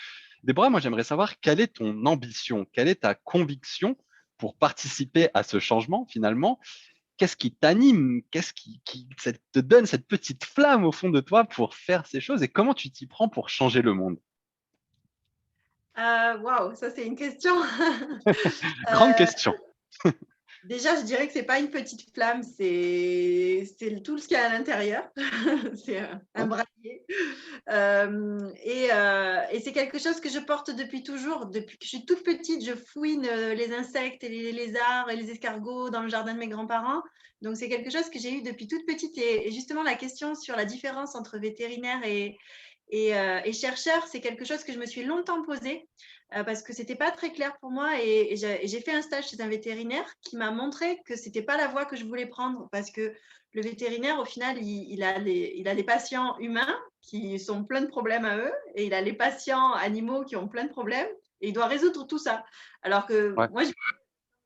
Déborah, moi j'aimerais savoir quelle est ton ambition, quelle est ta conviction pour participer à ce changement finalement. Qu'est-ce qui t'anime? Qu'est-ce qui te donne cette petite flamme au fond de toi pour faire ces choses et comment tu t'y prends pour changer le monde? Waouh, ça c'est une question. Grande Euh, question. Déjà, je dirais que c'est pas une petite flamme, c'est tout ce qu'il y a à l'intérieur. C'est un brasier. Et c'est quelque chose que je porte depuis toujours. Depuis que je suis toute petite, je fouine les insectes et les lézards et les escargots dans le jardin de mes grands-parents. Donc, c'est quelque chose que j'ai eu depuis toute petite. Et justement, la question sur la différence entre vétérinaire Et chercheur, c'est quelque chose que je me suis longtemps posé parce que c'était pas très clair pour moi. Et j'ai fait un stage chez un vétérinaire qui m'a montré que c'était pas la voie que je voulais prendre parce que le vétérinaire, au final, il a les patients humains qui sont plein de problèmes à eux et il a les patients animaux qui ont plein de problèmes et il doit résoudre tout ça. Alors que Ouais. moi, je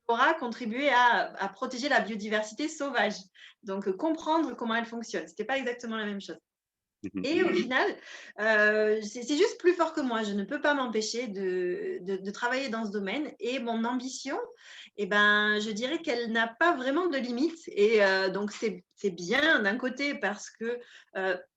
aura contribué à protéger la biodiversité sauvage. Donc, comprendre comment elle fonctionne. C'était pas exactement la même chose. Et au final, c'est juste plus fort que moi. Je ne peux pas m'empêcher de travailler dans ce domaine. Et mon ambition, eh ben, je dirais qu'elle n'a pas vraiment de limite. Et donc, c'est bien d'un côté parce que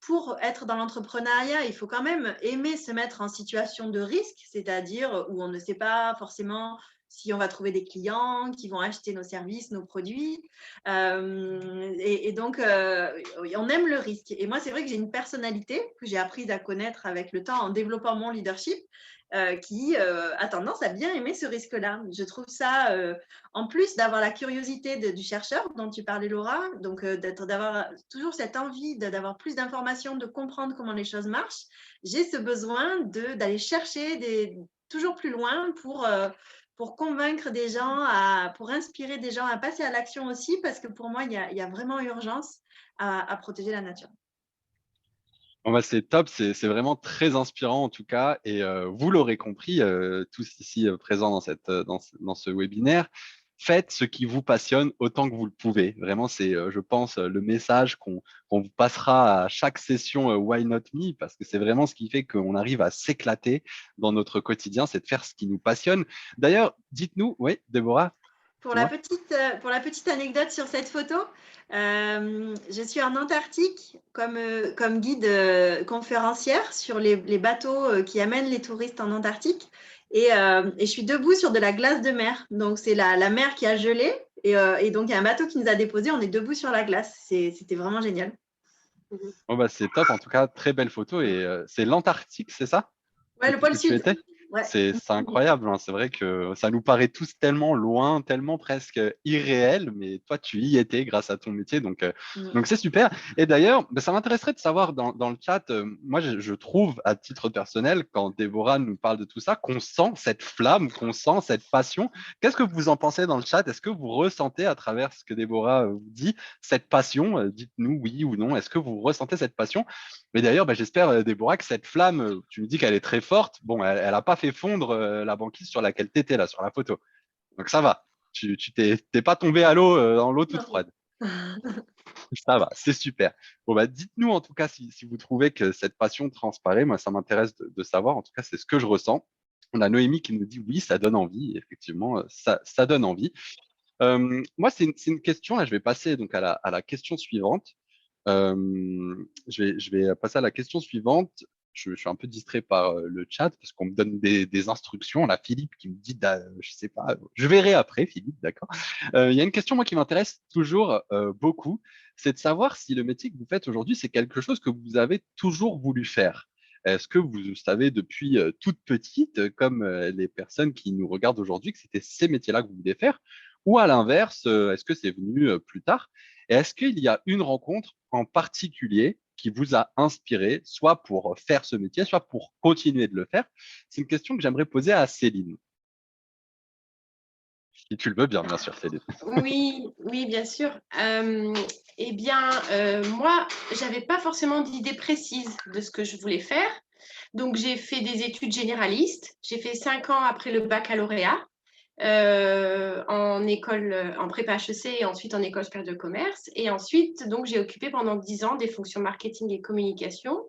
pour être dans l'entrepreneuriat, il faut quand même aimer se mettre en situation de risque, c'est-à-dire où on ne sait pas forcément si on va trouver des clients qui vont acheter nos services, nos produits. Et donc, on aime le risque. Et moi, c'est vrai que j'ai une personnalité que j'ai apprise à connaître avec le temps en développant mon leadership qui a tendance à bien aimer ce risque-là. Je trouve ça, en plus d'avoir la curiosité du chercheur dont tu parlais, Laura, donc d'avoir toujours cette envie d'avoir plus d'informations, de comprendre comment les choses marchent, j'ai ce besoin d'aller chercher toujours plus loin pour convaincre des gens, pour inspirer des gens à passer à l'action aussi, parce que pour moi, il y a vraiment urgence à protéger la nature. Bon, bah, c'est top, c'est vraiment très inspirant en tout cas. Et vous l'aurez compris, tous ici présents dans ce webinaire, faites ce qui vous passionne autant que vous le pouvez. Vraiment, c'est, je pense, le message qu'on vous passera à chaque session Why Not Me, parce que c'est vraiment ce qui fait qu'on arrive à s'éclater dans notre quotidien, c'est de faire ce qui nous passionne. D'ailleurs, dites-nous, oui, Déborah, Pour la dis-moi. petite anecdote sur cette photo, je suis en Antarctique comme guide conférencière sur les bateaux qui amènent les touristes en Antarctique. Et je suis debout sur de la glace de mer. Donc, c'est la mer qui a gelé. Et donc, il y a un bateau qui nous a déposés. On est debout sur la glace. C'était vraiment génial. Bon, bah, c'est top, en tout cas, très belle photo. Et c'est l'Antarctique, c'est ça Ouais, le pôle que tu sud. étais? Ouais. C'est incroyable, hein. C'est vrai que ça nous paraît tous tellement loin, tellement presque irréel, mais toi, tu y étais grâce à ton métier, donc c'est super. Et d'ailleurs, bah, ça m'intéresserait de savoir dans le chat, moi, je trouve à titre personnel, quand Déborah nous parle de tout ça, qu'on sent cette flamme, qu'on sent cette passion. Qu'est-ce que vous en pensez dans le chat? Est-ce que vous ressentez à travers ce que Déborah vous dit, cette passion? Dites-nous oui ou non. Est-ce que vous ressentez cette passion? Mais d'ailleurs, bah, j'espère, Déborah, que cette flamme, tu me dis qu'elle est très forte. Bon, elle n'a pas fait fondre la banquise sur laquelle tu étais là, sur la photo. Donc ça va. Tu t'es pas tombé à l'eau, dans l'eau toute froide. Ça va, c'est super. Bon, bah, dites-nous en tout cas si vous trouvez que cette passion transparaît. Moi, ça m'intéresse de savoir. En tout cas, c'est ce que je ressens. On a Noémie qui nous dit oui, ça donne envie. Effectivement, ça donne envie. Moi, c'est une question. Là, je vais passer donc à la question suivante. Je vais passer à la question suivante. Je suis un peu distrait par le chat parce qu'on me donne des instructions. Là, Philippe qui me dit, je sais pas, je verrai après, Philippe, d'accord. Il y a une question, moi, qui m'intéresse toujours beaucoup, c'est de savoir si le métier que vous faites aujourd'hui, c'est quelque chose que vous avez toujours voulu faire. Est-ce que vous savez depuis toute petite, comme les personnes qui nous regardent aujourd'hui, que c'était ces métiers-là que vous vouliez faire? Ou à l'inverse, est-ce que c'est venu plus tard? Et est-ce qu'il y a une rencontre en particulier qui vous a inspiré, soit pour faire ce métier, soit pour continuer de le faire? C'est une question que j'aimerais poser à Céline. Si tu le veux bien sûr, Céline. Oui, oui, bien sûr. Eh bien, moi, j'avais pas forcément d'idée précise de ce que je voulais faire. Donc, j'ai fait des études généralistes. J'ai fait 5 ans après le baccalauréat en école, en prépa HEC et ensuite en école supérieure de commerce. Et ensuite, donc, j'ai occupé pendant 10 ans des fonctions marketing et communication.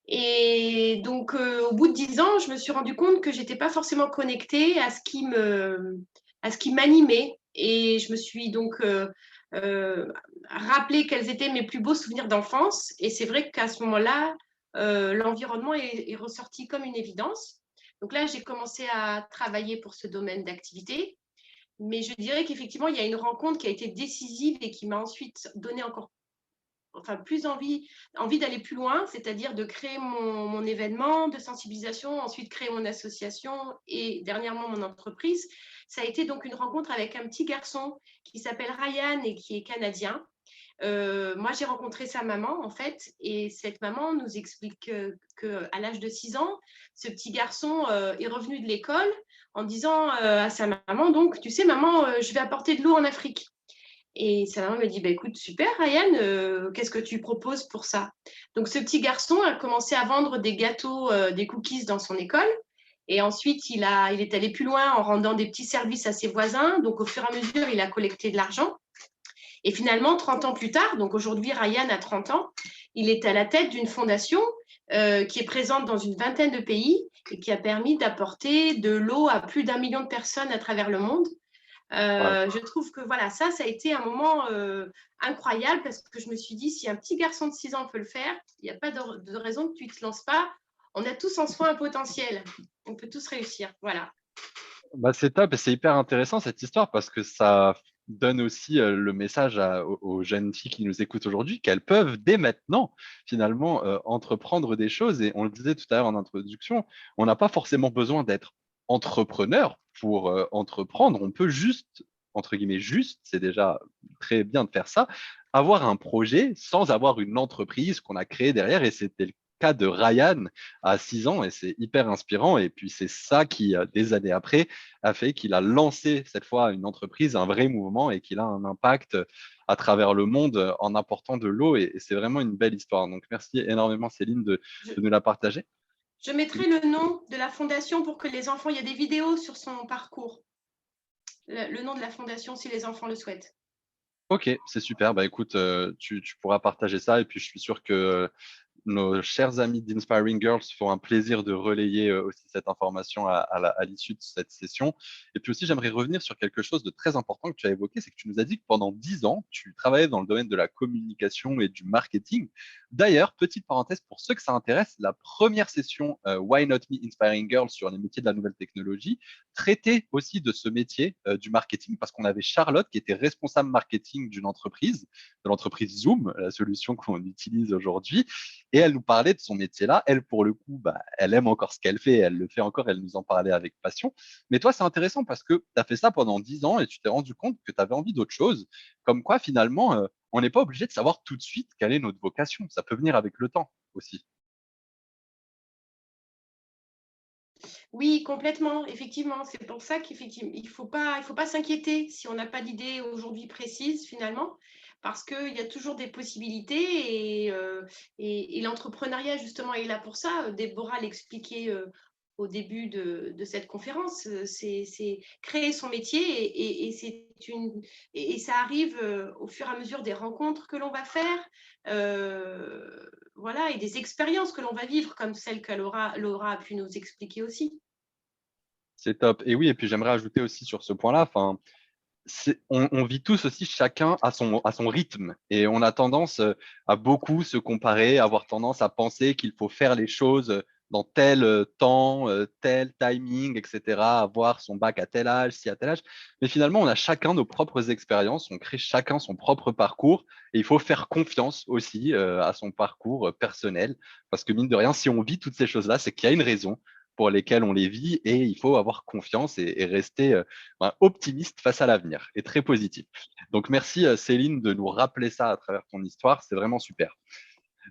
Et donc, au bout de 10 ans, je me suis rendu compte que j'étais pas forcément connectée à ce qui m'animait. Et je me suis donc rappelé quels étaient mes plus beaux souvenirs d'enfance. Et c'est vrai qu'à ce moment-là, l'environnement est ressorti comme une évidence. Donc là, j'ai commencé à travailler pour ce domaine d'activité. Mais je dirais qu'effectivement, il y a une rencontre qui a été décisive et qui m'a ensuite donné encore plus envie d'aller plus loin, c'est-à-dire de créer mon événement de sensibilisation, ensuite créer mon association et dernièrement mon entreprise. Ça a été donc une rencontre avec un petit garçon qui s'appelle Ryan et qui est canadien Moi, j'ai rencontré sa maman, en fait, et cette maman nous explique qu'à l'âge de 6 ans, ce petit garçon est revenu de l'école en disant à sa maman, donc, tu sais, maman, je vais apporter de l'eau en Afrique. Et sa maman m'a dit, bah, écoute, super, Ryan, qu'est-ce que tu proposes pour ça? Donc, ce petit garçon a commencé à vendre des gâteaux, des cookies dans son école. Et ensuite, il est allé plus loin en rendant des petits services à ses voisins. Donc, au fur et à mesure, il a collecté de l'argent. Et finalement, 30 ans plus tard, donc aujourd'hui, Ryan a 30 ans, il est à la tête d'une fondation qui est présente dans une vingtaine de pays et qui a permis d'apporter de l'eau à plus d'1 million de personnes à travers le monde. Je trouve que voilà, ça a été un moment incroyable parce que je me suis dit, si un petit garçon de 6 ans peut le faire, il n'y a pas de raison que tu ne te lances pas. On a tous en soi un potentiel. On peut tous réussir. Voilà. Bah, c'est top et c'est hyper intéressant cette histoire parce que ça donne aussi le message aux jeunes filles qui nous écoutent aujourd'hui qu'elles peuvent dès maintenant finalement entreprendre des choses. Et on le disait tout à l'heure en introduction, on n'a pas forcément besoin d'être entrepreneur pour entreprendre. On peut juste, entre guillemets, juste, c'est déjà très bien de faire ça, avoir un projet sans avoir une entreprise qu'on a créée derrière. Et c'était le cas de Ryan à 6 ans et c'est hyper inspirant. Et puis c'est ça qui, des années après, a fait qu'il a lancé cette fois une entreprise, un vrai mouvement et qu'il a un impact à travers le monde en apportant de l'eau. Et c'est vraiment une belle histoire. Donc merci énormément Céline de nous la partager. Je mettrai le nom de la fondation pour que les enfants, il y a des vidéos sur son parcours. Le nom de la fondation si les enfants le souhaitent. Ok, c'est super. Bah écoute, tu pourras partager ça et puis je suis sûr que nos chers amis d'Inspiring Girls font un plaisir de relayer aussi cette information à l'issue de cette session. Et puis aussi, j'aimerais revenir sur quelque chose de très important que tu as évoqué, c'est que tu nous as dit que pendant 10 ans, tu travaillais dans le domaine de la communication et du marketing. D'ailleurs, petite parenthèse, pour ceux que ça intéresse, la première session Why Not Me Inspiring Girls sur les métiers de la nouvelle technologie traitait aussi de ce métier du marketing parce qu'on avait Charlotte qui était responsable marketing d'une entreprise, de l'entreprise Zoom, la solution qu'on utilise aujourd'hui. Et elle nous parlait de son métier-là. Elle, pour le coup, bah, elle aime encore ce qu'elle fait, elle le fait encore, elle nous en parlait avec passion. Mais toi, c'est intéressant parce que tu as fait ça pendant 10 ans et tu t'es rendu compte que tu avais envie d'autre chose. Comme quoi, finalement, on n'est pas obligé de savoir tout de suite quelle est notre vocation. Ça peut venir avec le temps aussi. Oui, complètement, effectivement. C'est pour ça qu'effectivement, il faut pas s'inquiéter si on n'a pas d'idée aujourd'hui précise finalement, parce qu'il y a toujours des possibilités et l'entrepreneuriat justement est là pour ça. Déborah l'expliquait au début de cette conférence, c'est créer son métier et ça arrive au fur et à mesure des rencontres que l'on va faire. Voilà, et des expériences que l'on va vivre, comme celle que Laura a pu nous expliquer aussi. C'est top. Et oui, et puis j'aimerais ajouter aussi sur ce point-là, enfin, on vit tous aussi chacun à son rythme et on a tendance à beaucoup se comparer, avoir tendance à penser qu'il faut faire les choses dans tel temps, tel timing, etc., avoir son bac à tel âge, si à tel âge. Mais finalement, on a chacun nos propres expériences, on crée chacun son propre parcours et il faut faire confiance aussi à son parcours personnel parce que mine de rien, si on vit toutes ces choses-là, c'est qu'il y a une raison pour lesquelles on les vit et il faut avoir confiance et rester optimiste face à l'avenir et très positif. Donc merci Céline de nous rappeler ça à travers ton histoire, c'est vraiment super.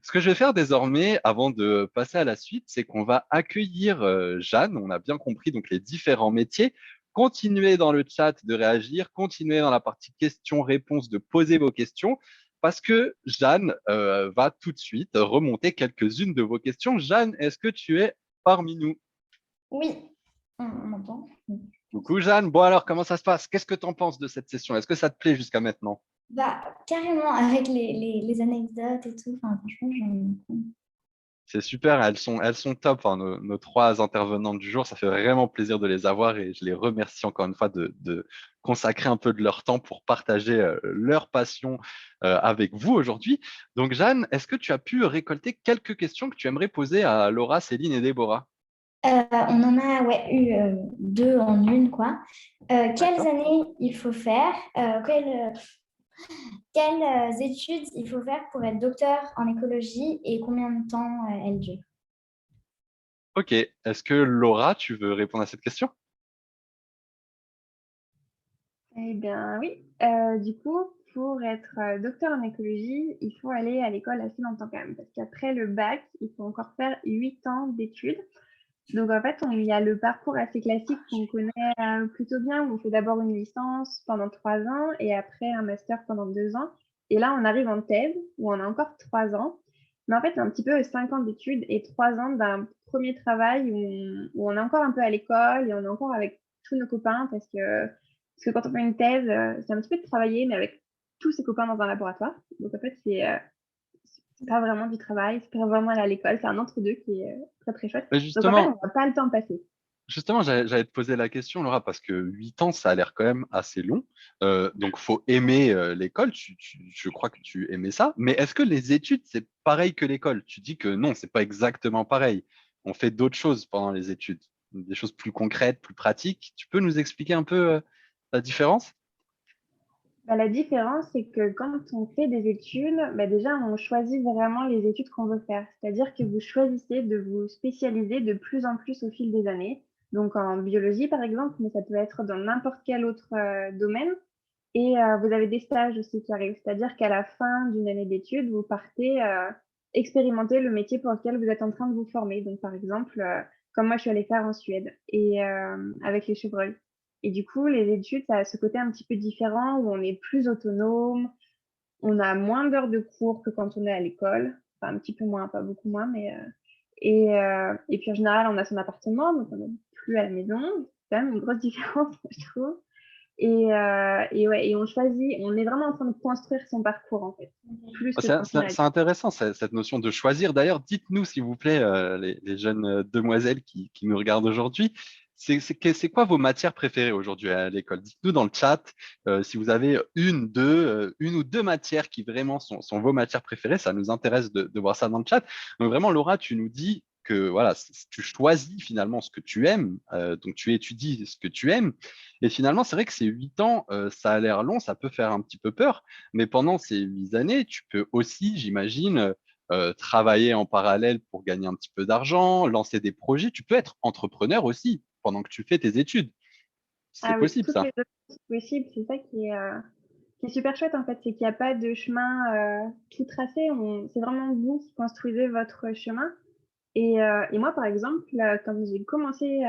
Ce que je vais faire désormais, avant de passer à la suite, c'est qu'on va accueillir Jeanne. On a bien compris donc les différents métiers. Continuez dans le chat de réagir, continuez dans la partie questions-réponses de poser vos questions, parce que Jeanne va tout de suite remonter quelques-unes de vos questions. Jeanne, est-ce que tu es parmi nous? Oui, on m'entend. Coucou Jeanne, bon alors comment ça se passe? Qu'est-ce que tu en penses de cette session? Est-ce que ça te plaît jusqu'à maintenant? Bah, carrément, avec les anecdotes et tout. Enfin, franchement, C'est super, elles sont top, hein, nos trois intervenantes du jour. Ça fait vraiment plaisir de les avoir et je les remercie encore une fois de consacrer un peu de leur temps pour partager leur passion avec vous aujourd'hui. Donc Jeanne, est-ce que tu as pu récolter quelques questions que tu aimerais poser à Laura, Céline et Déborah? on en a eu deux en une, quoi. Quelles D'accord. années il faut faire? Quelles études il faut faire pour être docteur en écologie et combien de temps elles durent? Ok, est-ce que Laura, tu veux répondre à cette question? Eh bien, oui. Du coup, pour être docteur en écologie, il faut aller à l'école assez longtemps quand même, parce qu'après le bac, il faut encore faire 8 ans d'études. Donc, en fait, il y a le parcours assez classique qu'on connaît plutôt bien, où on fait d'abord une licence pendant 3 ans et après un master pendant 2 ans. Et là, on arrive en thèse, où on a encore 3 ans. Mais en fait, c'est un petit peu 5 ans d'études et 3 ans d'un premier travail où on est encore un peu à l'école et on est encore avec tous nos copains parce que quand on fait une thèse, c'est un petit peu de travailler, mais avec tous ses copains dans un laboratoire. Donc, en fait, c'est pas vraiment du travail, c'est pas vraiment aller à l'école, c'est un entre-deux qui est très très chouette. Mais Donc en fait, on justement, voit pas le temps passer. Justement, j'allais te poser la question, Laura, parce que 8 ans, ça a l'air quand même assez long. Donc, faut aimer l'école. Je crois que tu aimais ça. Mais est-ce que les études, c'est pareil que l'école? Tu dis que non, c'est pas exactement pareil. On fait d'autres choses pendant les études, des choses plus concrètes, plus pratiques. Tu peux nous expliquer un peu la différence? Bah, la différence, c'est que quand on fait des études, bah, déjà, on choisit vraiment les études qu'on veut faire. C'est-à-dire que vous choisissez de vous spécialiser de plus en plus au fil des années. Donc en biologie, par exemple, mais ça peut être dans n'importe quel autre domaine. Et vous avez des stages aussi qui arrivent. C'est-à-dire qu'à la fin d'une année d'études, vous partez expérimenter le métier pour lequel vous êtes en train de vous former. Donc par exemple, comme moi, je suis allée faire en Suède et avec les chevreuils. Et du coup, les études, ça a ce côté un petit peu différent où on est plus autonome, on a moins d'heures de cours que quand on est à l'école. Enfin, un petit peu moins, pas beaucoup moins, mais et puis en général, on a son appartement, donc on n'est plus à la maison. C'est quand même une grosse différence, je trouve. Et ouais, et on choisit, on est vraiment en train de construire son parcours en fait, plus que quand on est C'est intéressant, cette notion de choisir. D'ailleurs, dites-nous, s'il vous plaît, les jeunes demoiselles qui nous regardent aujourd'hui, c'est quoi vos matières préférées aujourd'hui à l'école? Dites-nous dans le chat si vous avez une ou deux matières qui vraiment sont vos matières préférées. Ça nous intéresse de voir ça dans le chat. Donc vraiment, Laura, tu nous dis que voilà, tu choisis finalement ce que tu aimes, donc tu étudies ce que tu aimes. Et finalement, c'est vrai que ces 8 ans, ça a l'air long, ça peut faire un petit peu peur. Mais pendant ces 8 années, tu peux aussi, j'imagine, travailler en parallèle pour gagner un petit peu d'argent, lancer des projets. Tu peux être entrepreneur aussi pendant que tu fais tes études. C'est Ah oui, possible, toutes les ça. options sont possibles, c'est ça qui est super chouette en fait, c'est qu'il n'y a pas de chemin tout tracé, c'est vraiment vous qui construisez votre chemin. Et moi, par exemple, quand j'ai commencé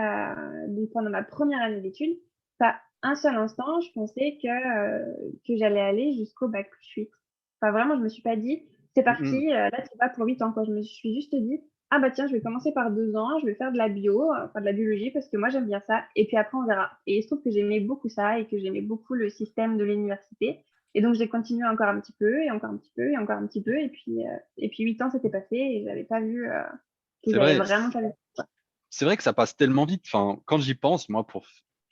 donc pendant ma première année d'études, pas un seul instant, je pensais que j'allais aller jusqu'au bac plus 8. Enfin, vraiment, je me suis pas dit, c'est Mhm. parti, là, c'est pas pour 8 ans, quoi. Je me suis juste dit, ah bah tiens, je vais commencer par 2 ans, je vais faire de la bio, enfin de la biologie, parce que moi, j'aime bien ça. Et puis après, on verra. Et il se trouve que j'aimais beaucoup ça et que j'aimais beaucoup le système de l'université. Et donc, j'ai continué encore un petit peu, et encore un petit peu, et encore un petit peu. Et puis 8 ans, c'était passé, et j'avais pas vu que C'est j'avais vrai. vraiment pas. C'est vrai que ça passe tellement vite. Enfin, quand j'y pense, moi, pour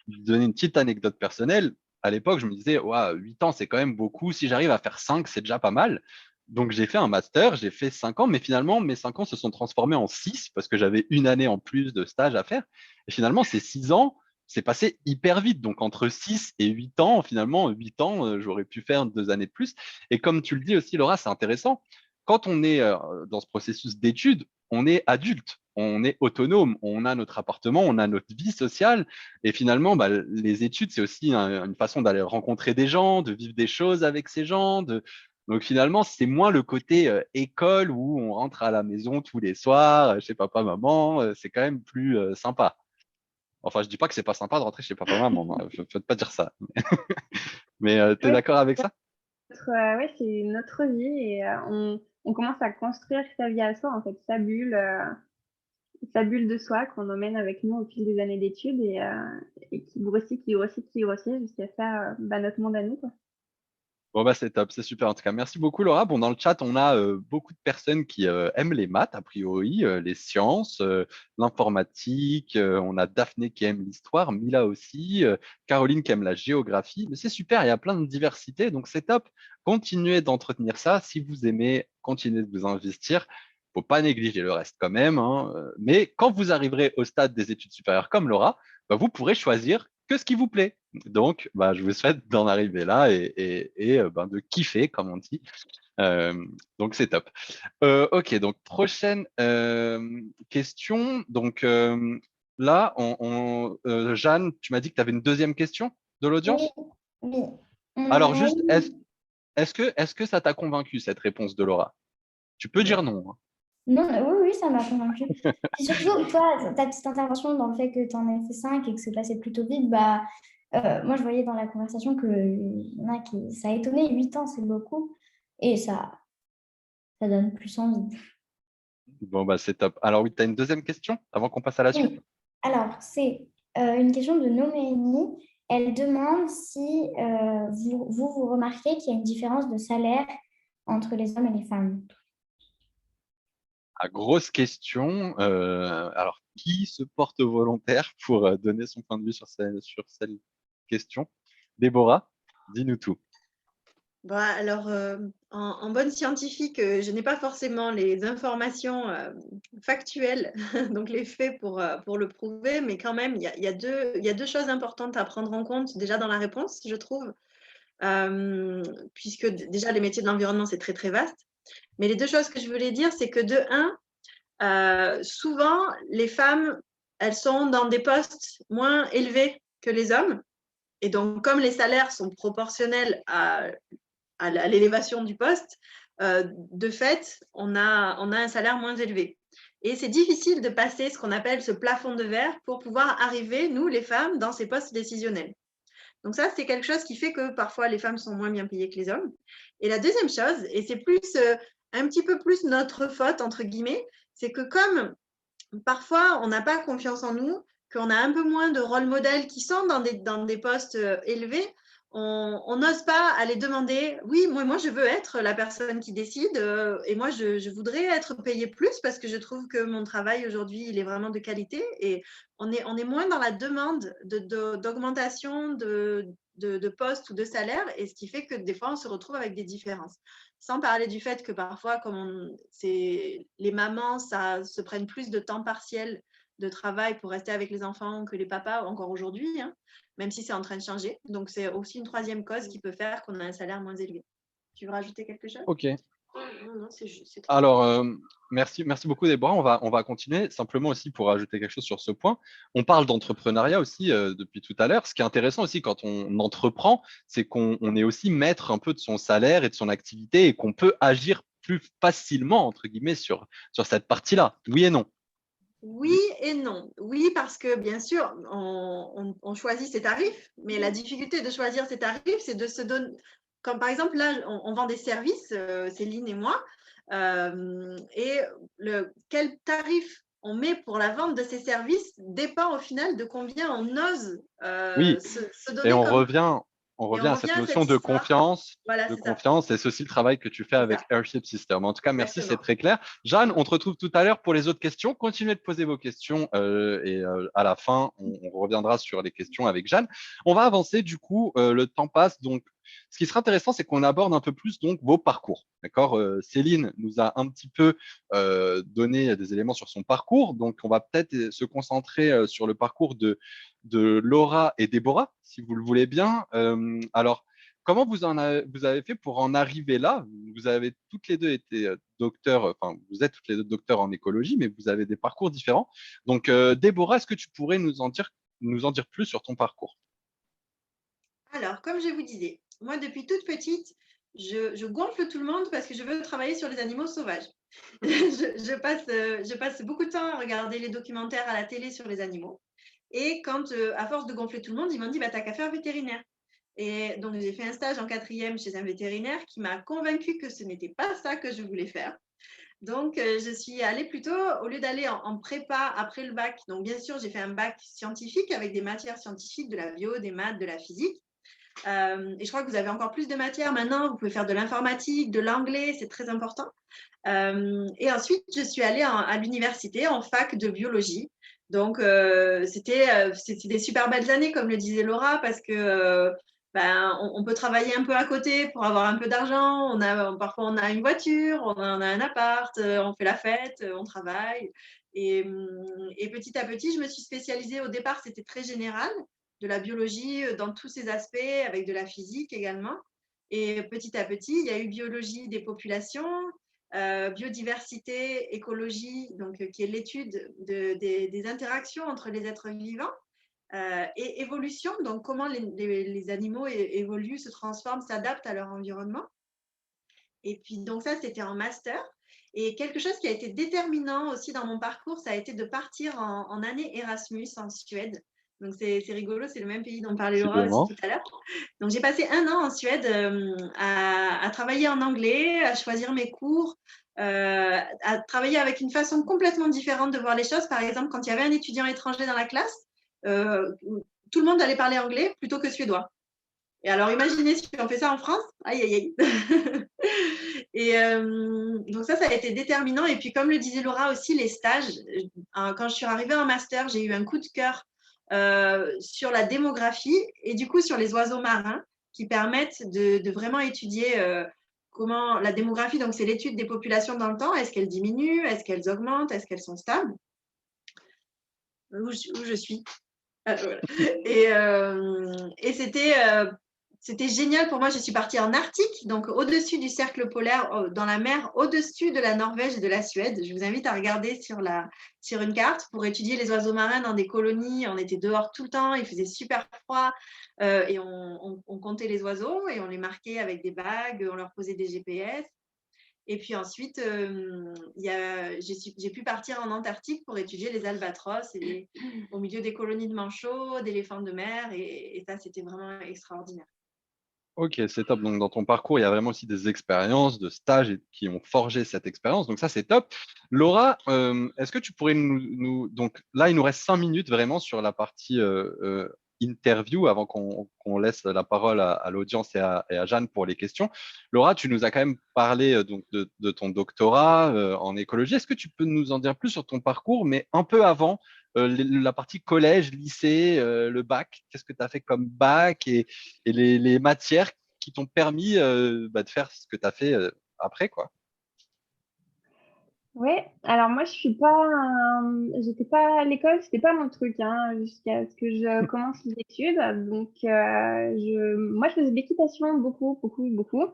vous donner une petite anecdote personnelle, à l'époque, je me disais, ouais, 8 ans, c'est quand même beaucoup. Si j'arrive à faire 5, c'est déjà pas mal. Donc, j'ai fait un master, j'ai fait 5 ans, mais finalement, mes 5 ans se sont transformés en 6 parce que j'avais une année en plus de stage à faire. Et finalement, ces 6 ans, c'est passé hyper vite. Donc, entre 6 et 8 ans, finalement, 8 ans, j'aurais pu faire 2 années de plus. Et comme tu le dis aussi, Laura, c'est intéressant. Quand on est dans ce processus d'études, on est adulte, on est autonome, on a notre appartement, on a notre vie sociale. Et finalement, bah, les études, c'est aussi une façon d'aller rencontrer des gens, de vivre des choses avec ces gens. Donc finalement, c'est moins le côté école où on rentre à la maison tous les soirs chez papa, maman. C'est quand même plus sympa. Enfin, je dis pas que c'est pas sympa de rentrer chez papa, maman. Hein. Faut pas dire ça. Mais tu es Ouais, d'accord avec ça? ouais, c'est notre vie et on commence à construire sa vie à soi, en fait, sa bulle de soi qu'on emmène avec nous au fil des années d'études et qui grossit, qui grossit, qui grossit jusqu'à faire bah, notre monde à nous, quoi. Bon, bah, c'est top, c'est super. En tout cas, merci beaucoup, Laura. Bon, dans le chat, on a beaucoup de personnes qui aiment les maths, a priori, les sciences, l'informatique. On a Daphné qui aime l'histoire, Mila aussi, Caroline qui aime la géographie. Mais c'est super, il y a plein de diversité, donc c'est top. Continuez d'entretenir ça. Si vous aimez, continuez de vous investir. Faut pas négliger le reste quand même, hein. Mais quand vous arriverez au stade des études supérieures comme Laura, bah, vous pourrez choisir que ce qui vous plaît. Donc, bah, je vous souhaite d'en arriver là et ben, de kiffer, comme on dit. Donc, c'est top. Ok, donc prochaine question. Donc là, Jeanne, tu m'as dit que tu avais une deuxième question de Oui, l'audience? Oui. On Alors, en a juste, eu. est-ce que ça t'a convaincu, cette réponse de Laura? Tu peux dire non, hein. Non, oui, ça m'a convaincue. Puis surtout, toi, ta petite intervention dans le fait que tu en as fait 5 et que c'est passé plutôt vite, bah, moi, je voyais dans la conversation qu'il y en a qui, ça a étonné, 8 ans, c'est beaucoup. Et ça donne plus envie. Bon, bah, c'est top. Alors oui, tu as une deuxième question avant qu'on passe à la suite? Oui. Alors, c'est une question de Noémie. Elle demande si vous remarquez qu'il y a une différence de salaire entre les hommes et les femmes. Ah, grosse question. Alors, qui se porte volontaire pour donner son point de vue sur cette question? Déborah, dis-nous tout. Bon, alors, en bonne scientifique, je n'ai pas forcément les informations factuelles, donc les faits pour le prouver, mais quand même, il y a deux choses importantes à prendre en compte déjà dans la réponse, je trouve, puisque déjà les métiers de l'environnement, c'est très très vaste. Mais les deux choses que je voulais dire, c'est que de un, souvent, les femmes, elles sont dans des postes moins élevés que les hommes. Et donc, comme les salaires sont proportionnels à l'élévation du poste, de fait, on a un salaire moins élevé. Et c'est difficile de passer ce qu'on appelle ce plafond de verre pour pouvoir arriver, nous, les femmes, dans ces postes décisionnels. Donc ça, c'est quelque chose qui fait que parfois les femmes sont moins bien payées que les hommes. Et la deuxième chose, et c'est plus un petit peu plus notre faute, entre guillemets, c'est que comme parfois on n'a pas confiance en nous, qu'on a un peu moins de rôle modèles qui sont dans des postes élevés, on n'ose pas aller demander, oui, moi je veux être la personne qui décide et moi je voudrais être payée plus parce que je trouve que mon travail aujourd'hui, il est vraiment de qualité et on est moins dans la demande d'augmentation de postes ou de salaire et ce qui fait que des fois on se retrouve avec des différences. Sans parler du fait que parfois, les mamans, ça se prennent plus de temps partiel de travail pour rester avec les enfants que les papas encore aujourd'hui, hein, même si c'est en train de changer. Donc, c'est aussi une troisième cause qui peut faire qu'on a un salaire moins élevé. Tu veux rajouter quelque chose? Ok. Non, c'est très Alors, merci beaucoup, Déborah. On va continuer. Simplement aussi pour ajouter quelque chose sur ce point. On parle d'entrepreneuriat aussi depuis tout à l'heure. Ce qui est intéressant aussi quand on entreprend, c'est qu'on est aussi maître un peu de son salaire et de son activité et qu'on peut agir plus facilement, entre guillemets, sur cette partie-là. Oui et non. Oui et non. Oui, parce que bien sûr, on choisit ses tarifs, mais la difficulté de choisir ses tarifs, c'est de se donner. Comme par exemple, là, on vend des services, Céline et moi, et quel tarif on met pour la vente de ces services dépend au final de combien on ose Oui. se Et donner comme. on Et revient on à revient cette à notion cette histoire. Voilà, de c'est ça. confiance, et c'est aussi le travail que tu fais C'est avec ça. Airship System. En tout cas, merci, c'est Exactement. très clair. Jeanne, on te retrouve tout à l'heure pour les autres questions. Continuez de poser vos questions et à la fin, on reviendra sur les questions avec Jeanne. On va avancer, du coup, le temps passe. Donc, ce qui sera intéressant, c'est qu'on aborde un peu plus donc vos parcours. D'accord? Céline nous a un petit peu donné des éléments sur son parcours. Donc, on va peut-être se concentrer sur le parcours de Laura et Déborah, si vous le voulez bien. Alors, comment vous avez fait pour en arriver là? Vous avez toutes les deux été docteurs, enfin, vous êtes toutes les deux docteurs en écologie, mais vous avez des parcours différents. Donc, Déborah, est-ce que tu pourrais nous en dire plus sur ton parcours? Alors, comme je vous disais, moi, depuis toute petite, je gonfle tout le monde parce que je veux travailler sur les animaux sauvages. Je passe beaucoup de temps à regarder les documentaires à la télé sur les animaux. Et quand, à force de gonfler tout le monde, ils m'ont dit, bah, t'as qu'à faire vétérinaire. Et donc, j'ai fait un stage en 4e chez un vétérinaire qui m'a convaincue que ce n'était pas ça que je voulais faire. Donc, je suis allée plutôt, au lieu d'aller en prépa après le bac, donc bien sûr, j'ai fait un bac scientifique avec des matières scientifiques, de la bio, des maths, de la physique. Et je crois que vous avez encore plus de matières maintenant. Vous pouvez faire de l'informatique, de l'anglais, c'est très important. Et ensuite, je suis allée à l'université en fac de biologie. Donc, c'était des super belles années, comme le disait Laura, parce que on peut travailler un peu à côté pour avoir un peu d'argent. Parfois, on a une voiture, on a un appart, on fait la fête, on travaille. Et petit à petit, je me suis spécialisée. Au départ, c'était très général, de la biologie dans tous ses aspects, avec de la physique également. Et petit à petit, il y a eu biologie des populations, biodiversité, écologie, donc, qui est l'étude des interactions entre les êtres vivants. et évolution, donc comment les animaux évoluent, se transforment, s'adaptent à leur environnement. Et puis, donc ça, c'était en master. Et quelque chose qui a été déterminant aussi dans mon parcours, ça a été de partir en année Erasmus en Suède. Donc, c'est rigolo, c'est le même pays dont parlait Laura aussi tout à l'heure. Donc, j'ai passé 1 an en Suède à travailler en anglais, à choisir mes cours, à travailler avec une façon complètement différente de voir les choses. Par exemple, quand il y avait un étudiant étranger dans la classe, tout le monde allait parler anglais plutôt que suédois. Et alors, imaginez si on fait ça en France. Aïe, aïe, aïe. Et donc ça a été déterminant. Et puis, comme le disait Laura aussi, les stages. Quand je suis arrivée en master, j'ai eu un coup de cœur sur la démographie et du coup sur les oiseaux marins qui permettent de vraiment étudier comment la démographie, donc c'est l'étude des populations dans le temps. Est-ce qu'elles diminuent? Est-ce qu'elles augmentent? Est-ce qu'elles sont stables? Où je suis. Voilà. Et c'était génial pour moi. Je suis partie en Arctique, donc au-dessus du cercle polaire, dans la mer, au-dessus de la Norvège et de la Suède. Je vous invite à regarder sur une carte pour étudier les oiseaux marins dans des colonies. On était dehors tout le temps, il faisait super froid et on comptait les oiseaux et on les marquait avec des bagues, on leur posait des GPS. Et puis ensuite, j'ai pu partir en Antarctique pour étudier les albatros au milieu des colonies de manchots, d'éléphants de mer. Et ça, c'était vraiment extraordinaire. Ok, c'est top. Donc, dans ton parcours, il y a vraiment aussi des expériences, de stages qui ont forgé cette expérience. Donc, ça, c'est top. Laura, est-ce que tu pourrais Donc, là, il nous reste 5 minutes vraiment sur la partie interview avant qu'on laisse la parole à l'audience et à Jeanne pour les questions. Laura, tu nous as quand même parlé donc, de ton doctorat en écologie. Est-ce que tu peux nous en dire plus sur ton parcours, mais un peu avant la partie collège, lycée, le bac? Qu'est-ce que tu as fait comme bac et les matières qui t'ont permis de faire ce que tu as fait après, quoi. Ouais, alors moi j'étais pas à l'école, c'était pas mon truc jusqu'à ce que je commence les études. Donc moi je faisais de l'équitation beaucoup, beaucoup, beaucoup.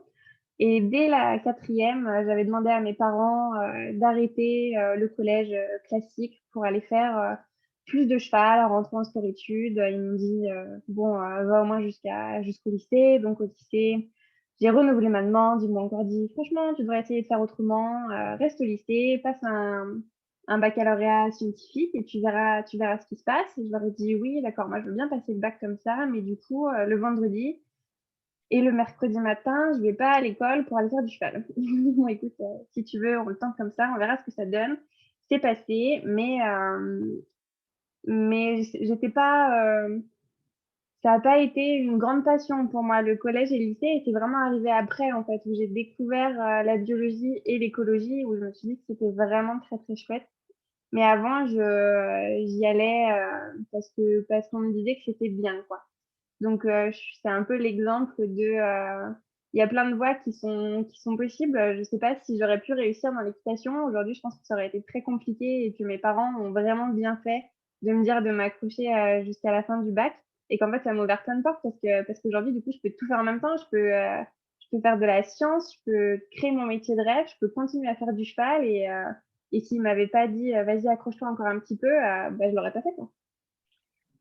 Et dès la 4e, j'avais demandé à mes parents d'arrêter le collège classique pour aller faire plus de cheval, rentrer en sport-études. Ils m'ont dit bon, va au moins jusqu'au lycée. Donc au lycée, j'ai renouvelé ma demande. Ils m'ont encore dit franchement, tu devrais essayer de faire autrement. Reste au lycée, passe un baccalauréat scientifique et tu verras ce qui se passe. Et je leur ai dit oui, d'accord, moi je veux bien passer le bac comme ça, mais du coup le vendredi et le mercredi matin, je vais pas à l'école pour aller faire du cheval. Bon, écoute, si tu veux, on le tente comme ça, on verra ce que ça donne. C'est passé, mais j'étais pas, ça n'a pas été une grande passion pour moi, le collège et le lycée, et c'est vraiment arrivé après, en fait, où j'ai découvert la biologie et l'écologie, où je me suis dit que c'était vraiment très, très chouette. Mais avant, j'y allais parce qu'on me disait que c'était bien, quoi. Donc, c'est un peu l'exemple il y a plein de voies qui sont possibles. Je ne sais pas si j'aurais pu réussir dans l'équitation. Aujourd'hui, je pense que ça aurait été très compliqué et que mes parents ont vraiment bien fait de me dire de m'accrocher jusqu'à la fin du bac. Et qu'en fait, ça m'a ouvert plein de portes parce qu'aujourd'hui, du coup, je peux tout faire en même temps. Je peux faire de la science, je peux créer mon métier de rêve, je peux continuer à faire du cheval. Et s'ils ne m'avaient pas dit, vas-y, accroche-toi encore un petit peu, je ne l'aurais pas fait, quoi.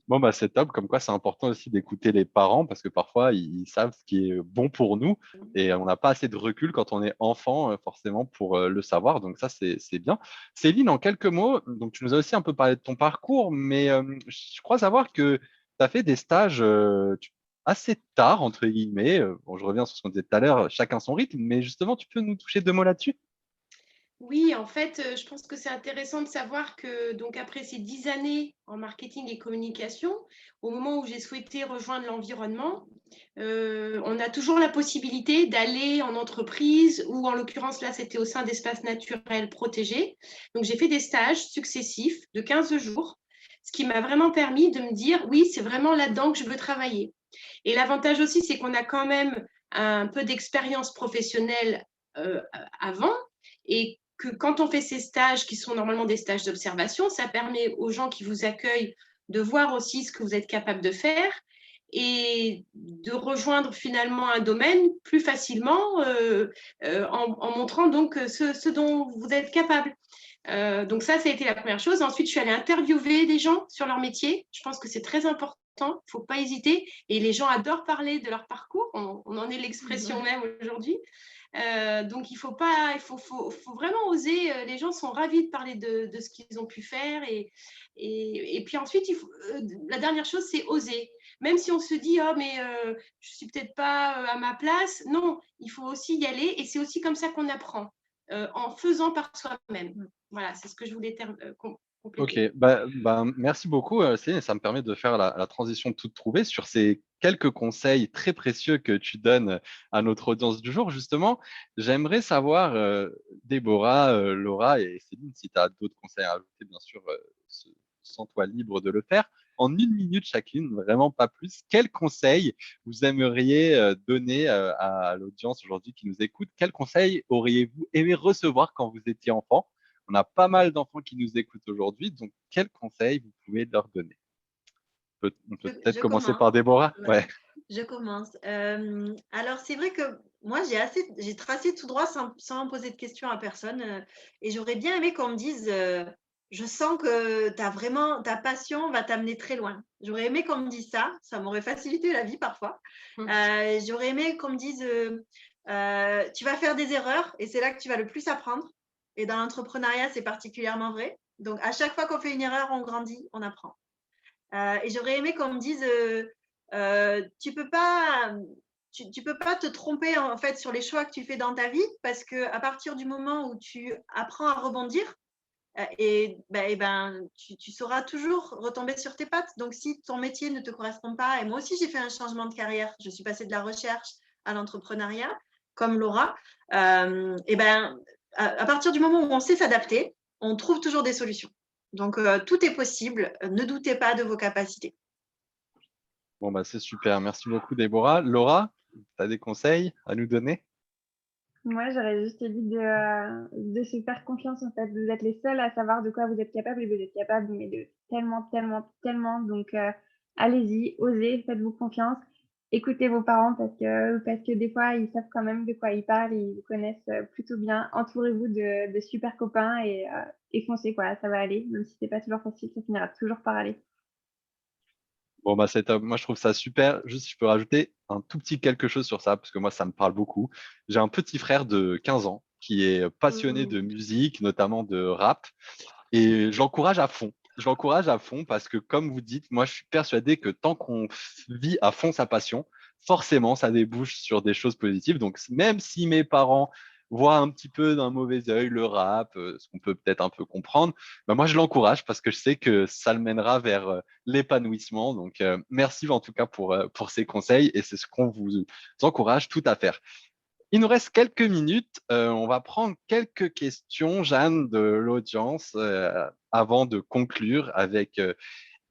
Bon, c'est top. Comme quoi, c'est important aussi d'écouter les parents parce que parfois, ils savent ce qui est bon pour nous et on n'a pas assez de recul quand on est enfant, forcément, pour le savoir. Donc, ça, c'est bien. Céline, en quelques mots, donc tu nous as aussi un peu parlé de ton parcours, mais je crois savoir que tu as fait des stages assez tard, entre guillemets. Bon, je reviens sur ce qu'on disait tout à l'heure, chacun son rythme, mais justement, tu peux nous toucher 2 mots là-dessus? Oui, en fait, je pense que c'est intéressant de savoir que donc après ces 10 années en marketing et communication, au moment où j'ai souhaité rejoindre l'environnement, on a toujours la possibilité d'aller en entreprise ou en l'occurrence là, c'était au sein d'espaces naturels protégés. Donc j'ai fait des stages successifs de 15 jours, ce qui m'a vraiment permis de me dire oui, c'est vraiment là-dedans que je veux travailler. Et l'avantage aussi, c'est qu'on a quand même un peu d'expérience professionnelle avant et que quand on fait ces stages qui sont normalement des stages d'observation, ça permet aux gens qui vous accueillent de voir aussi ce que vous êtes capable de faire et de rejoindre finalement un domaine plus facilement en montrant donc ce dont vous êtes capable. Donc ça a été la première chose. Ensuite, je suis allée interviewer des gens sur leur métier. Je pense que c'est très important. Il ne faut pas hésiter. Et les gens adorent parler de leur parcours. On en est l'expression même aujourd'hui. Donc, il faut vraiment oser. Les gens sont ravis de parler de ce qu'ils ont pu faire. Et puis ensuite, la dernière chose, c'est oser. Même si on se dit, oh, mais je ne suis peut-être pas à ma place. Non, il faut aussi y aller. Et c'est aussi comme ça qu'on apprend, en faisant par soi-même. Voilà, c'est ce que je voulais compléter. Ok, merci beaucoup, Céline. Ça me permet de faire la transition toute trouvée sur ces quelques conseils très précieux que tu donnes à notre audience du jour. Justement, j'aimerais savoir, Déborah, Laura et Céline, si tu as d'autres conseils à ajouter, bien sûr, sens-toi libre de le faire. En 1 minute chacune, vraiment pas plus, quels conseils vous aimeriez donner à l'audience aujourd'hui qui nous écoute? Quels conseils auriez-vous aimé recevoir quand vous étiez enfant? On a pas mal d'enfants qui nous écoutent aujourd'hui, donc quels conseils vous pouvez leur donner? On peut peut-être Je commencer commence. par Déborah. Ouais. Je commence. Alors, c'est vrai que moi, j'ai tracé tout droit sans poser de questions à personne. Et j'aurais bien aimé qu'on me dise, je sens que ta passion va t'amener très loin. J'aurais aimé qu'on me dise ça m'aurait facilité la vie parfois. J'aurais aimé qu'on me dise, tu vas faire des erreurs et c'est là que tu vas le plus apprendre. Et dans l'entrepreneuriat, c'est particulièrement vrai. Donc, à chaque fois qu'on fait une erreur, on grandit, on apprend. Et j'aurais aimé qu'on me dise, tu peux pas te tromper en fait sur les choix que tu fais dans ta vie parce que à partir du moment où tu apprends à rebondir, tu sauras toujours retomber sur tes pattes. Donc, si ton métier ne te correspond pas, et moi aussi j'ai fait un changement de carrière, je suis passée de la recherche à l'entrepreneuriat, comme Laura, à partir du moment où on sait s'adapter, on trouve toujours des solutions. Donc, tout est possible. Ne doutez pas de vos capacités. Bon, c'est super. Merci beaucoup, Déborah. Laura, tu as des conseils à nous donner? Moi, j'aurais juste dit de se faire confiance, en fait. Vous êtes les seuls à savoir de quoi vous êtes capable et vous êtes capable, mais de tellement, tellement, tellement. Donc, allez-y, osez, faites-vous confiance. Écoutez vos parents parce que des fois, ils savent quand même de quoi ils parlent, ils vous connaissent plutôt bien. Entourez-vous de super copains et foncez, quoi. Ça va aller. Même si c'est pas toujours facile, ça finira toujours par aller. Bon, c'est top. Moi, je trouve ça super. Juste, si je peux rajouter un tout petit quelque chose sur ça, parce que moi, ça me parle beaucoup. J'ai un petit frère de 15 ans qui est passionné de musique, notamment de rap, et je l'encourage à fond. Je l'encourage à fond parce que, comme vous dites, moi, je suis persuadé que tant qu'on vit à fond sa passion, forcément, ça débouche sur des choses positives. Donc, même si mes parents voient un petit peu d'un mauvais œil le rap, ce qu'on peut peut-être un peu comprendre, moi, je l'encourage parce que je sais que ça le mènera vers l'épanouissement. Donc, merci en tout cas pour ces conseils et c'est ce qu'on vous encourage tout à faire. Il nous reste quelques minutes. On va prendre quelques questions, Jeanne, de l'audience, avant de conclure avec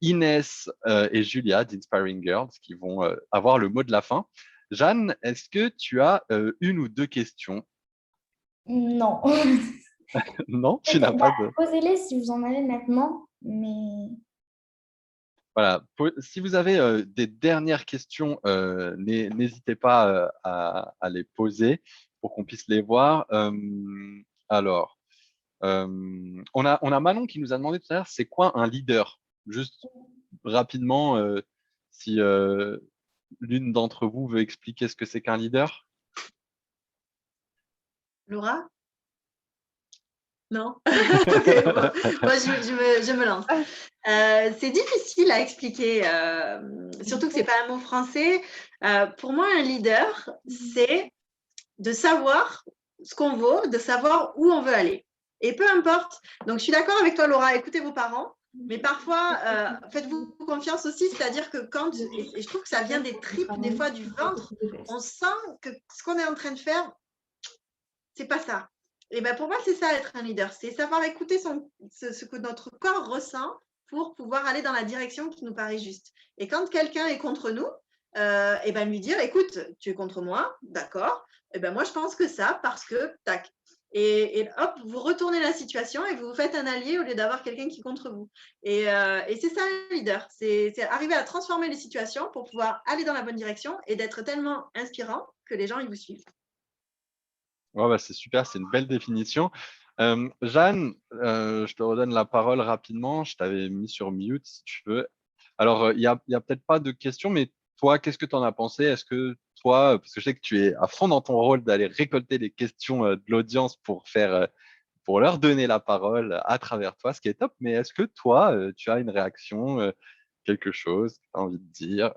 Inès et Julia d'Inspiring Girls qui vont avoir le mot de la fin. Jeanne, est-ce que tu as une ou deux questions? Non. Non, tu n'as pas de... Posez-les si vous en avez maintenant, mais... Voilà. Si vous avez des dernières questions, n'hésitez pas à les poser pour qu'on puisse les voir. Alors, on a Manon qui nous a demandé tout à l'heure, c'est quoi un leader? Juste rapidement, si l'une d'entre vous veut expliquer ce que c'est qu'un leader. Laura? Non. Okay, bon. Moi, je me lance. C'est difficile à expliquer, surtout que ce n'est pas un mot français. Pour moi, un leader, c'est de savoir ce qu'on vaut, de savoir où on veut aller. Et peu importe. Donc, je suis d'accord avec toi, Laura, écoutez vos parents. Mais parfois, faites-vous confiance aussi, c'est-à-dire que et je trouve que ça vient des tripes, des fois du ventre, on sent que ce qu'on est en train de faire, c'est pas ça. Et pour moi, c'est ça être un leader, c'est savoir écouter ce que notre corps ressent pour pouvoir aller dans la direction qui nous paraît juste. Et quand quelqu'un est contre nous, lui dire, écoute, tu es contre moi, d'accord, moi je pense que ça, parce que, tac. Et hop, vous retournez la situation et vous vous faites un allié au lieu d'avoir quelqu'un qui est contre vous. Et c'est ça un leader, c'est arriver à transformer les situations pour pouvoir aller dans la bonne direction et d'être tellement inspirant que les gens ils vous suivent. Ouais, c'est super, c'est une belle définition. Jeanne, je te redonne la parole rapidement. Je t'avais mis sur mute si tu veux. Alors, il y a peut-être pas de questions, mais toi, qu'est-ce que tu en as pensé? Est-ce que toi, parce que je sais que tu es à fond dans ton rôle d'aller récolter les questions de l'audience pour leur donner la parole à travers toi, ce qui est top, mais est-ce que toi, tu as une réaction, quelque chose que tu as envie de dire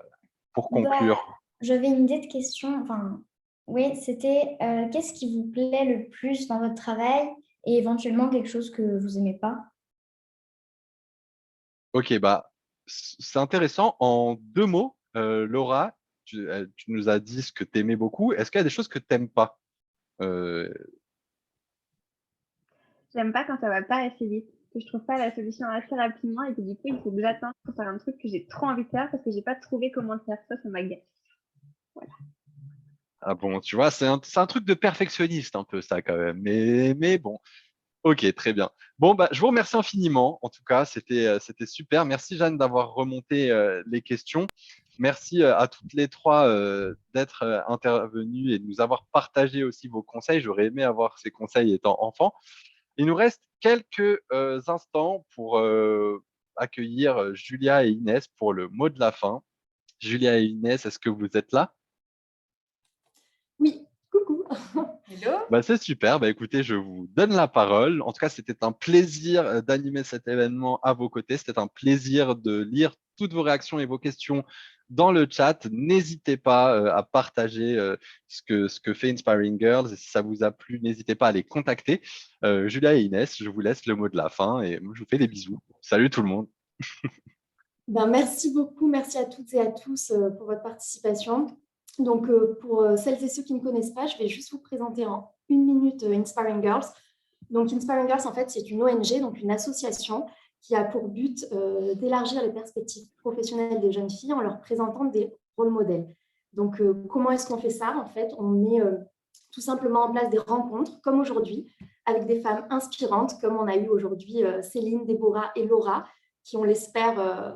pour Bah, conclure? j'avais une idée de question. Enfin, oui, c'était qu'est-ce qui vous plaît le plus dans votre travail et éventuellement quelque chose que vous aimez pas? Ok, bah, c'est intéressant. En 2 mots, Laura, tu nous as dit ce que tu aimais beaucoup. Est-ce qu'il y a des choses que tu n'aimes pas? Euh, J'aime pas quand ça va pas assez vite, que je trouve pas la solution assez rapidement et que du coup, il faut que j'attende pour faire un truc que j'ai trop envie de faire parce que j'ai pas trouvé comment le faire. Ça m'agace. Voilà. ah bon, tu vois, c'est un truc de perfectionniste un peu ça quand même. Mais bon, ok, très bien. Bon, bah, je vous remercie infiniment. En tout cas, c'était super. Merci Jeanne d'avoir remonté les questions. Merci à toutes les trois d'être intervenues et de nous avoir partagé aussi vos conseils. J'aurais aimé avoir ces conseils étant enfant. Il nous reste quelques instants pour accueillir Julia et Inès pour le mot de la fin. Julia et Inès, est-ce que vous êtes là? Oui, coucou. Hello. Bah, c'est super. Bah, écoutez, je vous donne la parole. En tout cas, c'était un plaisir d'animer cet événement à vos côtés. C'était un plaisir de lire toutes vos réactions et vos questions dans le chat. N'hésitez pas à partager ce que fait Inspiring Girls. Et si ça vous a plu, n'hésitez pas à les contacter. Julia et Inès, je vous laisse le mot de la fin et je vous fais des bisous. Salut tout le monde. Ben, merci beaucoup, merci à toutes et à tous pour votre participation. Donc, pour celles et ceux qui ne connaissent pas, je vais juste vous présenter en 1 minute Inspiring Girls. Donc, Inspiring Girls, en fait, c'est une ONG, donc une association qui a pour but d'élargir les perspectives professionnelles des jeunes filles en leur présentant des rôles modèles. Donc, comment est-ce qu'on fait ça? En fait, on met tout simplement en place des rencontres, comme aujourd'hui, avec des femmes inspirantes, comme on a eu aujourd'hui Céline, Déborah et Laura, qui, on l'espère,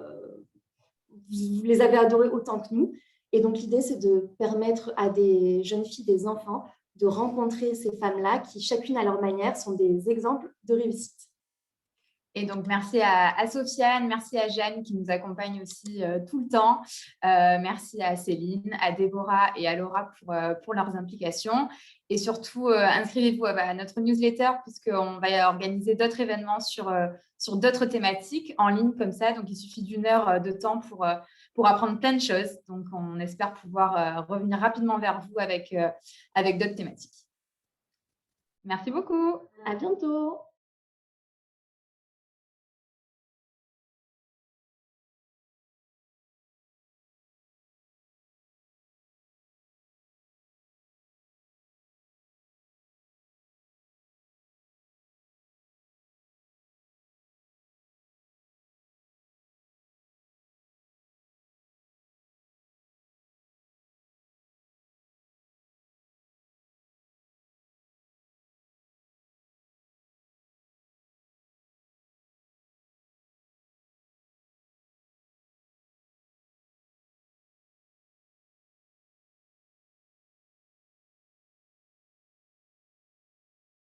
vous les avez adorées autant que nous. Et donc, l'idée, c'est de permettre à des jeunes filles, des enfants, de rencontrer ces femmes-là qui, chacune à leur manière, sont des exemples de réussite. Et donc, merci à Sofiane, merci à Jeanne qui nous accompagne aussi tout le temps. Merci à Céline, à Déborah et à Laura pour leurs implications. Et surtout, inscrivez-vous à notre newsletter puisqu'on va organiser d'autres événements sur d'autres thématiques en ligne comme ça. Donc, il suffit d'1 heure de temps pour apprendre plein de choses. Donc, on espère pouvoir revenir rapidement vers vous avec d'autres thématiques. Merci beaucoup. À bientôt.